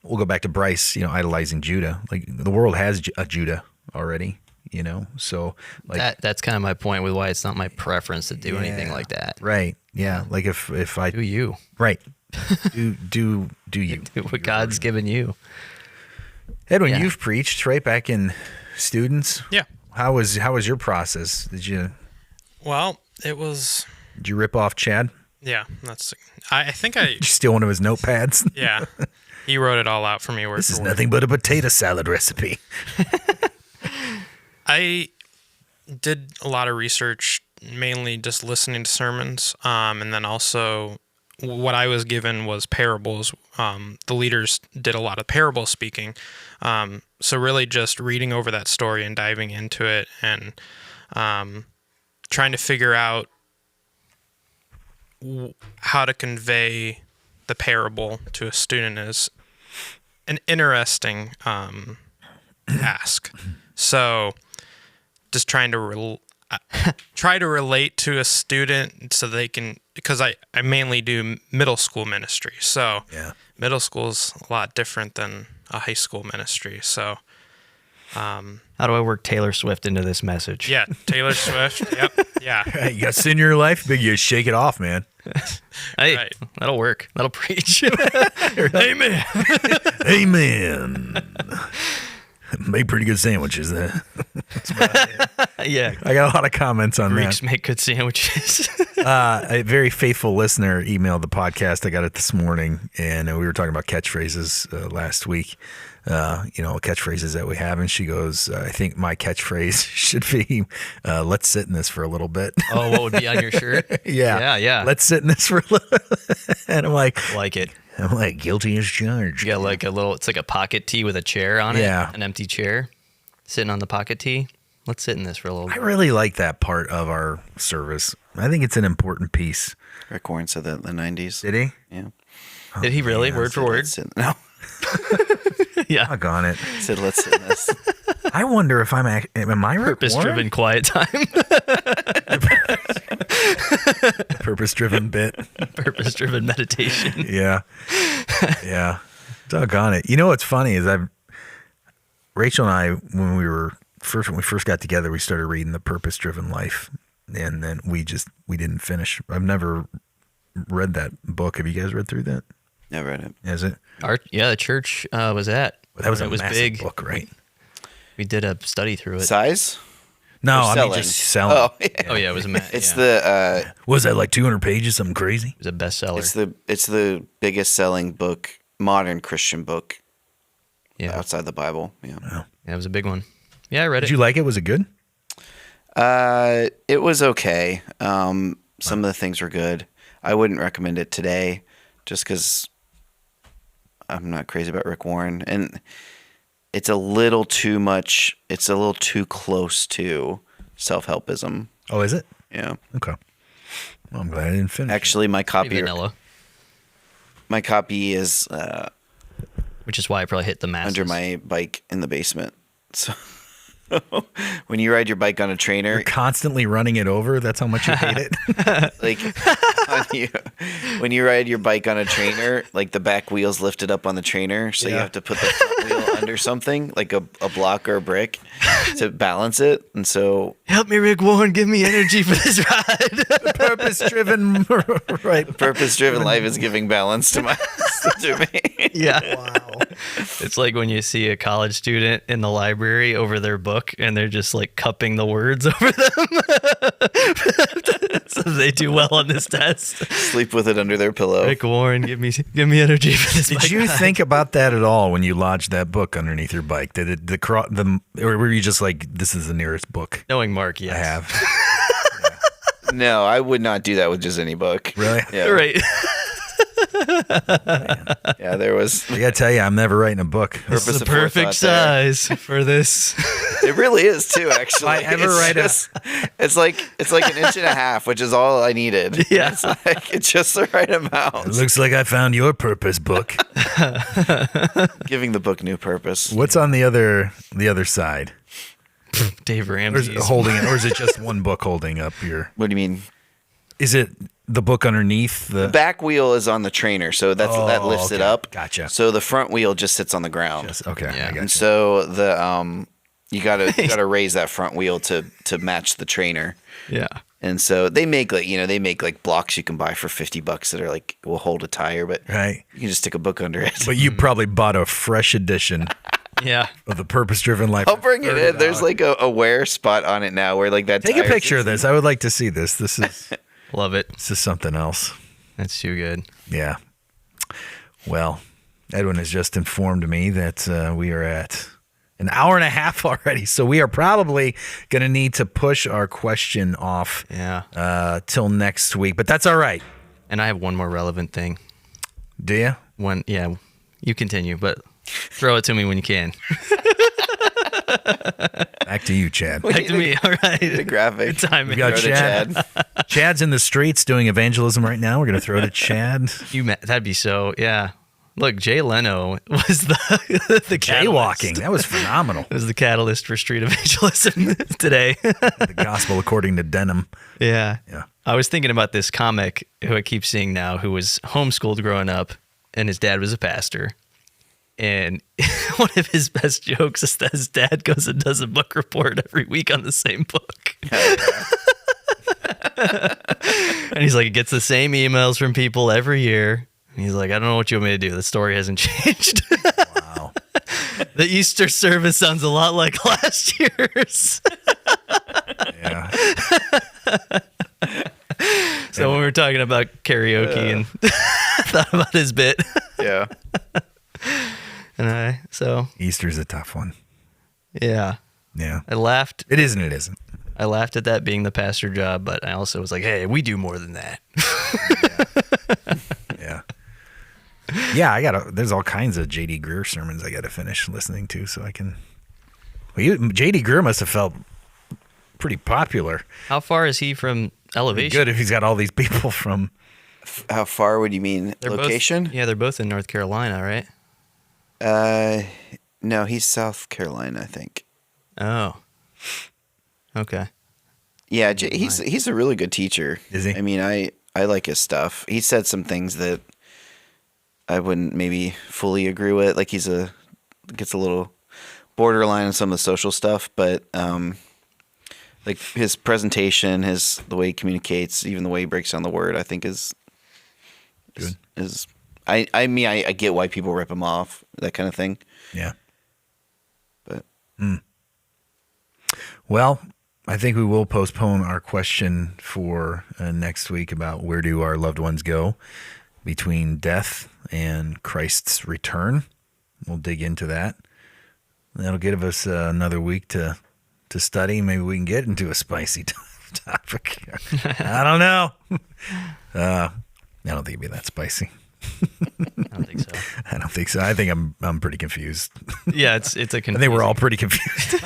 we'll go back to Bryce, you know, idolizing Judah. Like, the world has a Judah already, you know, so like that's kind of my point with why it's not my preference to do anything like that. Right. Yeah. Like if I do you right, do you do what God's given you. Edwin, you've preached, right, back in students. Yeah. How was your process? Well, it was. Did you rip off Chad? Yeah, I think I. Did you steal one of his notepads? Yeah, he wrote it all out for me. This is nothing but a potato salad recipe. I did a lot of research, mainly just listening to sermons, and then also what I was given was parables. The leaders did a lot of parable speaking, so really just reading over that story and diving into it, and trying to figure out how to convey the parable to a student is an interesting task. So just trying to try to relate to a student so they can, because I mainly do middle school ministry. So middle school is a lot different than a high school ministry. So how do I work Taylor Swift into this message? Yeah, Taylor Swift. Yep. Yeah. You got sin in your life, big, you shake it off, man. Hey, Right. That'll work. That'll preach. Amen. Amen. Made pretty good sandwiches. Yeah. I got a lot of comments on Greeks that. make good sandwiches. A very faithful listener emailed the podcast. I got it this morning, and we were talking about catchphrases last week. Catchphrases that we have, and she goes, I think my catchphrase should be, let's sit in this for a little bit. Oh, what would be on your shirt? Yeah. Let's sit in this for a little And I'm like, guilty as charged. You got like it's like a pocket tee with a chair on it. Yeah. An empty chair sitting on the pocket tee. Let's sit in this for a little bit. I really like that part of our service. I think it's an important piece. Rick Warren said that in the 90s. Did he? Yeah. Did he really? man, Word for word? No. Yeah. Doggone it. He said, let's sit in this. I wonder if am I Rick Purpose-driven Warren? quiet time. Purpose-driven bit. Purpose-driven meditation. Yeah. Yeah. Doggone it. You know what's funny is Rachel and I, when we first got together, we started reading The Purpose-Driven Life, and then we didn't finish. I've never read that book. Have you guys read through that? Never read it. Is it? The church was at. That was it a was massive big book, right? We did a study through it. Size? No, Or I mean selling? just selling. Oh, yeah. Oh yeah, it was a It's yeah. the Was that like 200 pages? Something crazy? It was a bestseller. it's the biggest selling book, modern Christian book Yeah. outside the Bible. Yeah. Yeah, it was a big one. Yeah, I read Did it. you like it? Was it good? It was okay. Some of the things were good. I wouldn't recommend it today, just because I'm not crazy about Rick Warren, and it's a little too much. It's a little too close to self-helpism. Oh, is it? Yeah. Okay. Well, I'm glad I didn't finish. Actually, my Pretty copy. vanilla, My copy is which is why I probably hit the masses. under my bike in the basement. So when you ride your bike on a trainer, You're constantly running it over. That's how much you hate it. like when you ride your bike on a trainer, like the back wheel's lifted up on the trainer, so you Yeah. have to put the front wheel under something, like a block or a brick, to balance it. And so, Help me, Rick Warren. Give me energy for this ride. Purpose-driven, right? purpose-driven life is giving balance to me. Yeah. Wow. It's like when you see a college student in the library over their book and they're just like cupping the words over them. So they do well on this test. Sleep with it under their pillow. Rick Warren, give me energy for this. Did you think about that at all when you lodged that book underneath your bike? Did it or were you just like, this is the nearest book Knowing Mark, yes. I have? No, I would not do that with just any book. Really? Yeah. Right. Yeah, there was. I gotta tell you, I'm never writing a book. This is the of perfect forethought there. size for this. It really is too. Actually, If I ever write it's like an inch and a half, which is all I needed. Yeah. It's just the right It amount. looks like I found your purpose book. Giving the book new purpose. What's on the other side? Dave Or is Ramsey. it holding it, or is it just one book holding up your? What do you mean? Is it the book underneath the? The back wheel is on the trainer, so that lifts it okay. up. Gotcha. So the front wheel just sits on the ground. Yes, okay, Yeah. I got you. And so the you gotta raise that front wheel to match the trainer. Yeah. And so they make like blocks you can buy for $50 that are like will hold a tire, but Right. you can just stick a book under it. But you probably bought a fresh edition Yeah. of the Purpose-Driven Life. I'll bring it in. There's like a wear spot on it now where like that. Take a tire picture of sits this. I would like to see this. This is Love it. something else. That's too good. Yeah. Well, Edwin has just informed me that we are at an hour and a half already, so we are probably going to need to push our question off Yeah. till next week. But that's all right. And I have one more relevant thing. Do you? Yeah. You continue, but throw it to me when you can. Back to you, Chad. Back to me. All right. The graphic. Good timing. We got Throw to Chad. Chad's in the streets doing evangelism right now. We're going to throw to Chad. That'd be so. Yeah. Look, Jay Leno was the catalyst. Jaywalking. That was phenomenal. It was the catalyst for street evangelism today. The gospel according to Denim. Yeah. Yeah. I was thinking about this comic who I keep seeing now who was homeschooled growing up and his dad was a pastor. And one of his best jokes is that his dad goes and does a book report every week on the same book. And he's like, he gets the same emails from people every year. And he's like, I don't know what you want me to do. The story hasn't changed. Wow. The Easter service sounds a lot like last year's. Yeah. So when we were talking about karaoke and thought about his bit. Yeah. And Easter's a tough one. yeah, Yeah. I laughed. It is and it isn't. I laughed at that being the pastor job, but I also was like, hey, we do more than that. Yeah. Yeah, there's all kinds of J.D. Greer sermons I got to finish listening to so I can. Well, J.D. Greer must have felt pretty popular. How far is he from Pretty Elevation? good if he's got all these people from. How far would you mean? They're Location? Both, yeah, they're both in North Carolina, right? No, he's South Carolina, I think. Oh. Okay. Yeah, he's a really good teacher. Is he? I mean, I like his stuff. He said some things that I wouldn't maybe fully agree with. Like gets a little borderline on some of the social stuff, but like his presentation, the way he communicates, even the way he breaks down the word, I think is Good. I mean, I get why people rip him off, that kind of thing. Yeah. But Well, I think we will postpone our question for next week about where do our loved ones go between death and Christ's return. We'll dig into that. That'll give us another week to study. Maybe we can get into a spicy topic. I don't know. I don't think it'd be that spicy. I don't think so. I don't think so. I think I'm pretty confused. Yeah, it's a I think we're all pretty confused.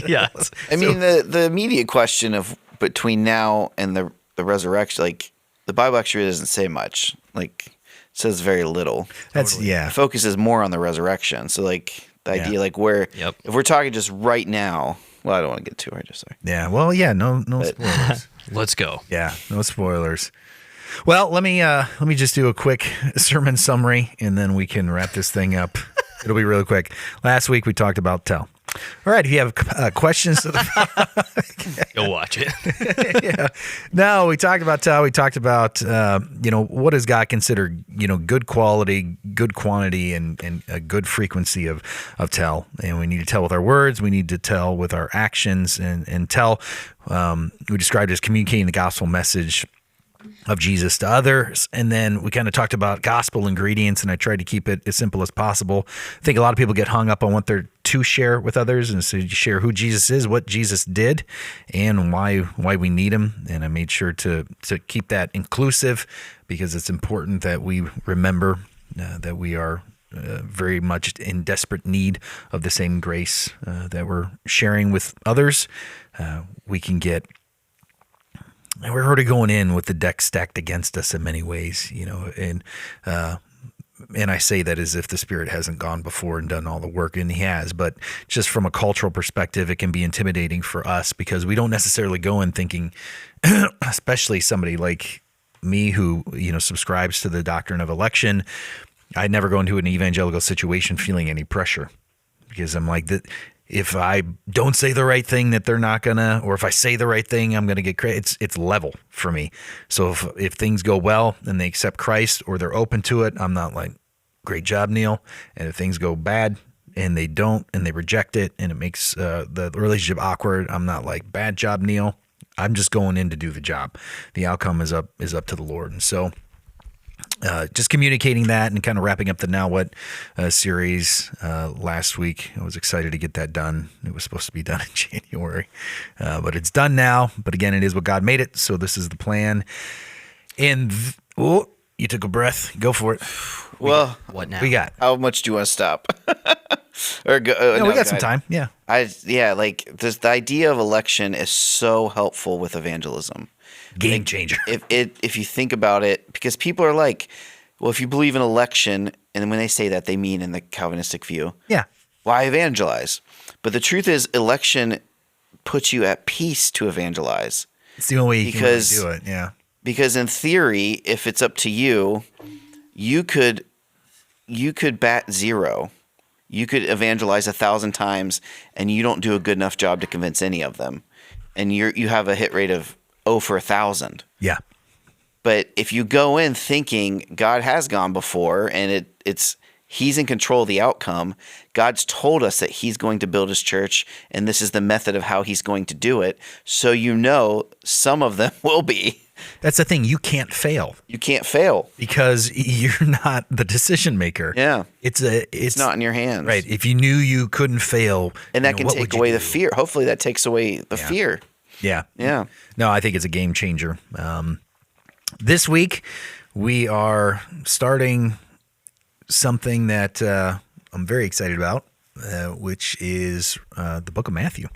yeah. I mean, the immediate question of between now and the resurrection, like the Bible actually doesn't say much. Like it says very little. That's yeah. It focuses more on the resurrection. So like the idea, like where Yep. if we're talking just right now. Well, I don't want to get too hard. Just sorry. Yeah. Well, yeah. No spoilers. Let's go. Yeah. No spoilers. Well, let me just do a quick sermon summary, and then we can wrap this thing up. It'll be really quick. Last week we talked about tell. All right, if you have questions to the You'll watch it. yeah. No, we talked about tell. We talked about what does God consider good quality, good quantity, and a good frequency of tell. And we need to tell with our words. We need to tell with our actions, and tell. We described as communicating the gospel message of Jesus to others. And then we kind of talked about gospel ingredients, and I tried to keep it as simple as possible. I think a lot of people get hung up on what they're to share with others, and so you share who Jesus is, what Jesus did, and why we need him. And I made sure to keep that inclusive, because it's important that we remember that we are very much in desperate need of the same grace that we're sharing with others. We're already going in with the deck stacked against us in many ways, and I say that as if the Spirit hasn't gone before and done all the work, and he has, but just from a cultural perspective, it can be intimidating for us because we don't necessarily go in thinking, especially somebody like me who, subscribes to the doctrine of election. I never go into an evangelical situation feeling any pressure, because I'm like, that if I don't say the right thing, that they're not gonna, or if I say the right thing, I'm gonna get credit. It's level for me. So if things go well and they accept Christ or they're open to it, I'm not like, great job, Neal. And if things go bad and they don't and they reject it and it makes the relationship awkward, I'm not like, bad job, Neal. I'm just going in to do the job. The outcome is up to the Lord. And so just communicating that and kind of wrapping up the Now What series last week. I was excited to get that done. It was supposed to be done in January, but it's done now. But again, it is what God made it, so this is the plan. And you took a breath. Go for it. Well, What now? We got. how much do you want to stop? Or go, No, we got go some ahead. time. Yeah. The idea of election is so helpful with evangelism. Game changer. If you think about it, because people are like, well, if you believe in election, and when they say that, they mean in the Calvinistic view, Yeah. why evangelize? But the truth is, election puts you at peace to evangelize. It's the only way you Because- can really do it. Yeah. Because in theory, if it's up to you, you could bat zero. You could evangelize 1,000 times, and you don't do a good enough job to convince any of them, and you have a hit rate of 0 for 1,000. Yeah. But if you go in thinking God has gone before and he's in control of the outcome, God's told us that he's going to build his church and this is the method of how he's going to do it. So some of them will be. That's the thing. You can't fail You can't fail. because you're not the decision maker. Yeah. It's Not in your hands. right. If you knew you couldn't fail, And that can what take would you away the do? fear. Hopefully that takes away the fear. Yeah. Yeah. No, I think it's a game changer. This week, we are starting something that I'm very excited about, which is the book of Matthew.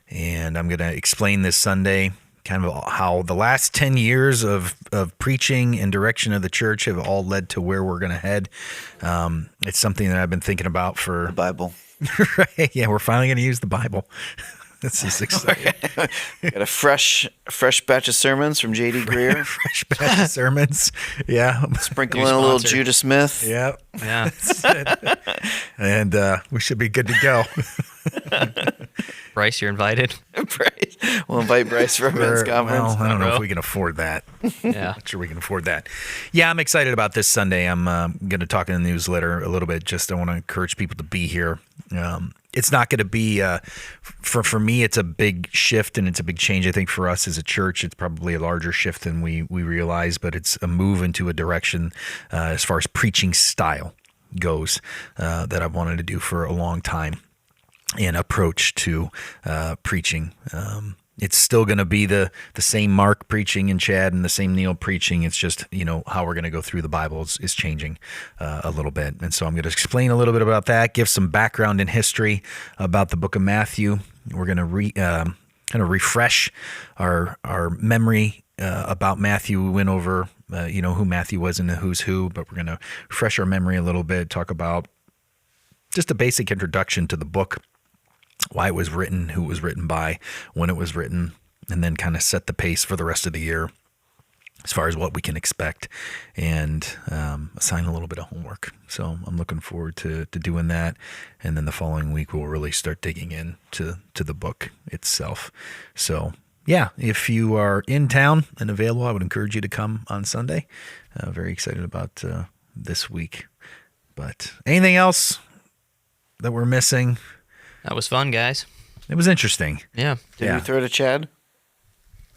And I'm going to explain this Sunday kind of how the last 10 years of preaching and direction of the church have all led to where we're going to head. It's something that I've been thinking about for... Bible. Right? Yeah, we're finally going to use the Bible. This is exciting. Got a fresh batch of sermons from J.D. Greer. Fresh batch of sermons. Yeah. Sprinkle New in a little sponsor. Judah Smith. Yeah. Yeah. And we should be good to go. Bryce, you're invited. Bryce. We'll invite Bryce for a men's conference. Well, I don't know Bro. if we can afford that. Yeah. Not sure we can afford that. Yeah, I'm excited about this Sunday. I'm going to talk in the newsletter a little bit. Just I want to encourage people to be here. It's not going to be for me. It's a big shift and it's a big change. I think for us as a church, it's probably a larger shift than we realize. But it's a move into a direction as far as preaching style goes that I've wanted to do for a long time. And approach to preaching. It's still going to be the same Mark preaching and Chad and the same Neal preaching. It's just, how we're going to go through the Bible is changing a little bit. And so I'm going to explain a little bit about that, give some background and history about the book of Matthew. We're going to kind of refresh our memory about Matthew. We went over, who Matthew was and the who's who, but we're going to refresh our memory a little bit, talk about just a basic introduction to the book, why it was written, who it was written by, when it was written, and then kind of set the pace for the rest of the year. as far as what we can expect, and assign a little bit of homework. So I'm looking forward to doing that. And then the following week, we'll really start digging into the book itself. So yeah, if you are in town and available, I would encourage you to come on Sunday. Very excited about this week. But anything else that we're missing? That was fun, guys. It was interesting. Yeah. Did we throw to Chad?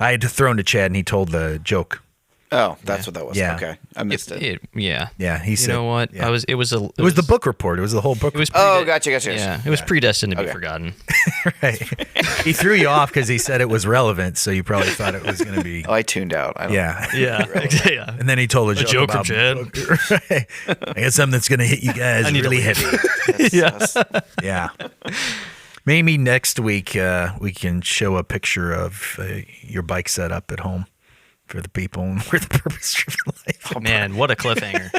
I had to throw to Chad, and he told the joke. Oh, that's what that was. Yeah. Okay, I missed it. Yeah. Yeah, he You said. know what? Yeah. It was the book report. It was the whole book. It was Oh, prede- gotcha. Yeah, it was predestined to be Okay. forgotten. Right. He threw you off because he said it was relevant, so you probably thought it was going to be. Oh, I tuned out. I don't Yeah. Yeah. yeah. And then he told a joke from about Chad. Right. I got something that's going to hit you guys I need to really leave. heavy. Yes. Yeah. Maybe next week we can show a picture of your bike setup at home for the people and where the purpose-driven life. Man, what a cliffhanger.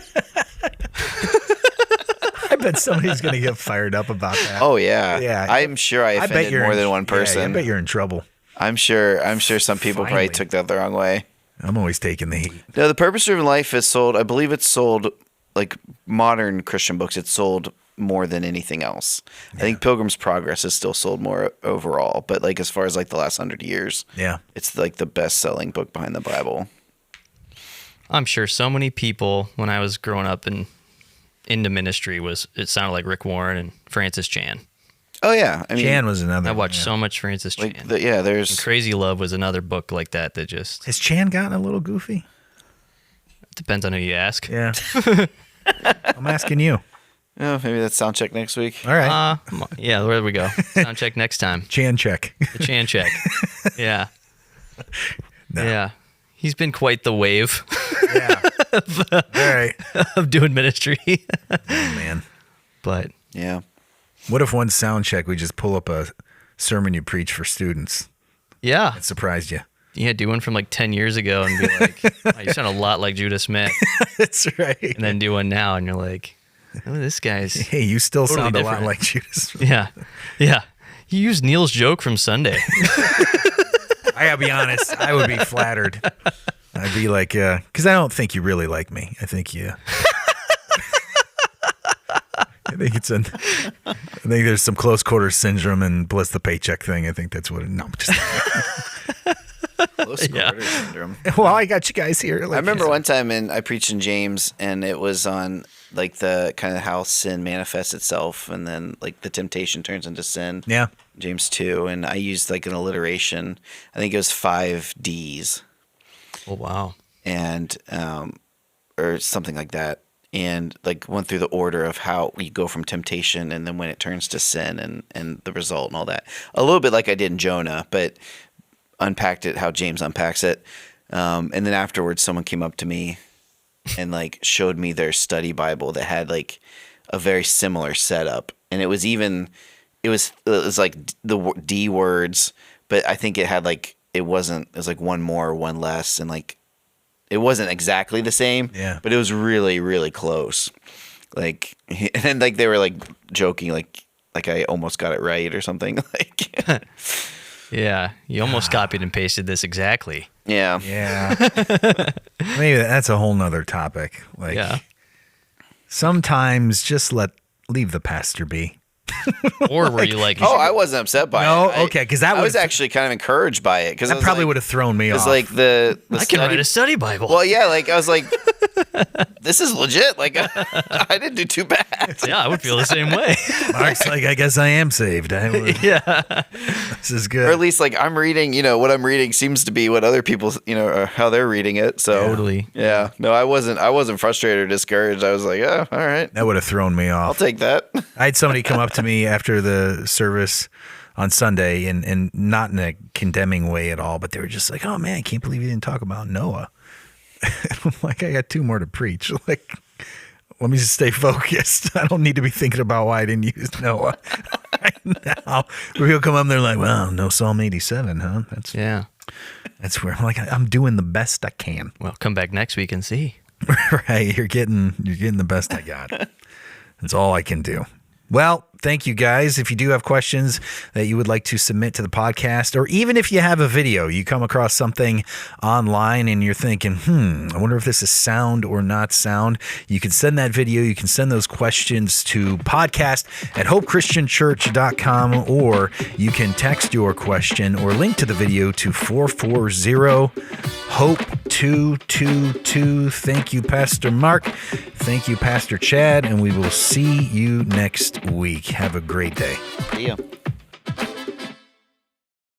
I bet somebody's going to get fired up about that. Oh yeah. Yeah. I'm sure I offended more than one person. Yeah, I bet you're in trouble. I'm sure some people probably Finally. took that the wrong way. I'm always taking the heat. No, the Purpose-Driven Life is sold. I believe it's sold like modern Christian books. It's sold more than anything else. I think Pilgrim's Progress is still sold more overall, but like as far as like the last 100 years, Yeah. it's like the best-selling book behind the Bible. I'm sure so many people, when I was growing up and into ministry, it sounded like Rick Warren and Francis Chan. Oh yeah, I mean, Jan was another. I watched yeah. so much Francis Chan. like there's And Crazy Love was another book like that just Has Chan gotten a little goofy? depends on who you ask. Yeah. I'm asking you. oh, maybe that's Soundcheck next week. All right. Yeah, where do we go? Sound check next time. Chan check. The Chan check. Yeah. No. Yeah. He's been quite the wave Yeah. All right. of doing ministry. Oh, man. But Yeah. What if one sound check we just pull up a sermon you preach for students? yeah. It surprised you. Yeah, do one from like 10 years ago and be like, oh, you sound a lot like Judah Smith. That's right. And then do one now and you're like, oh, this guy's. Hey, you still Totally sound a different. lot like Judas. Yeah. Yeah. You used Neal's joke from Sunday. I gotta be honest. I would be flattered. I'd be like, because I don't think you really like me. I think you. I think there's some close quarters syndrome and bless the paycheck thing. I think that's what. No, I'm just. Close Yeah. quarter syndrome. Well, I got you guys here. I remember one time I preached in James, and it was on like the kind of how sin manifests itself, and then like the temptation turns into sin. Yeah. James 2, and I used like an alliteration. I think it was 5 Ds, Oh, wow. and or something like that, and like went through the order of how we go from temptation, and then when it turns to sin, and the result, and all that. A little bit like I did in Jonah, but unpacked it how James unpacks it. And then afterwards, someone came up to me and like showed me their study Bible that had like a very similar setup, and it was like the D words, but I think it had like it was like one more, one less, and like it wasn't exactly the same. Yeah. But it was really, really close. Like, and then like they were like joking, like I almost got it right or something. Like, Yeah. You almost copied and pasted this exactly. yeah. Yeah. Maybe that's a whole nother topic. Like, Yeah. sometimes just leave the pastor be. Or were you like, Oh, I wasn't upset by No? it. Okay, 'cause that I was would've- actually kind of encouraged by it because That probably would have thrown me It's off. like the I can study- write a study Bible. Well, yeah, like I was like, this is legit. Like I didn't do too bad. Yeah, I would feel the same way. Mark's like, I guess I am saved. Yeah. This is Or good. at least like I'm reading, what I'm reading seems to be what other people, how they're reading it. So Totally. Yeah. No, I wasn't frustrated or discouraged. I was like, oh, all right. That would have thrown me I'll off. take that. I had somebody come up to me after the service on Sunday, and not in a condemning way at all, but they were just like, oh man, I can't believe you didn't talk about Noah. I'm like, I got 2 more to preach. Like, let me just stay focused. I don't need to be thinking about why I didn't use Noah right now. People come up and they're like, well, no Psalm 87, huh? Yeah. That's where I'm like, I'm doing the best I can. Well, come back next week and see. Right. You're getting the best I got. That's all I can do. Well, thank you guys. If you do have questions that you would like to submit to the podcast, or even if you have a video, you come across something online and you're thinking, I wonder if this is sound or not sound, you can send that video. You can send those questions to podcast@hopechristianchurch.com, or you can text your question or link to the video to 440-HOPE-222. Thank you, Pastor Mark. Thank you, Pastor Chad, and we will see you next week. Have a great day. See ya.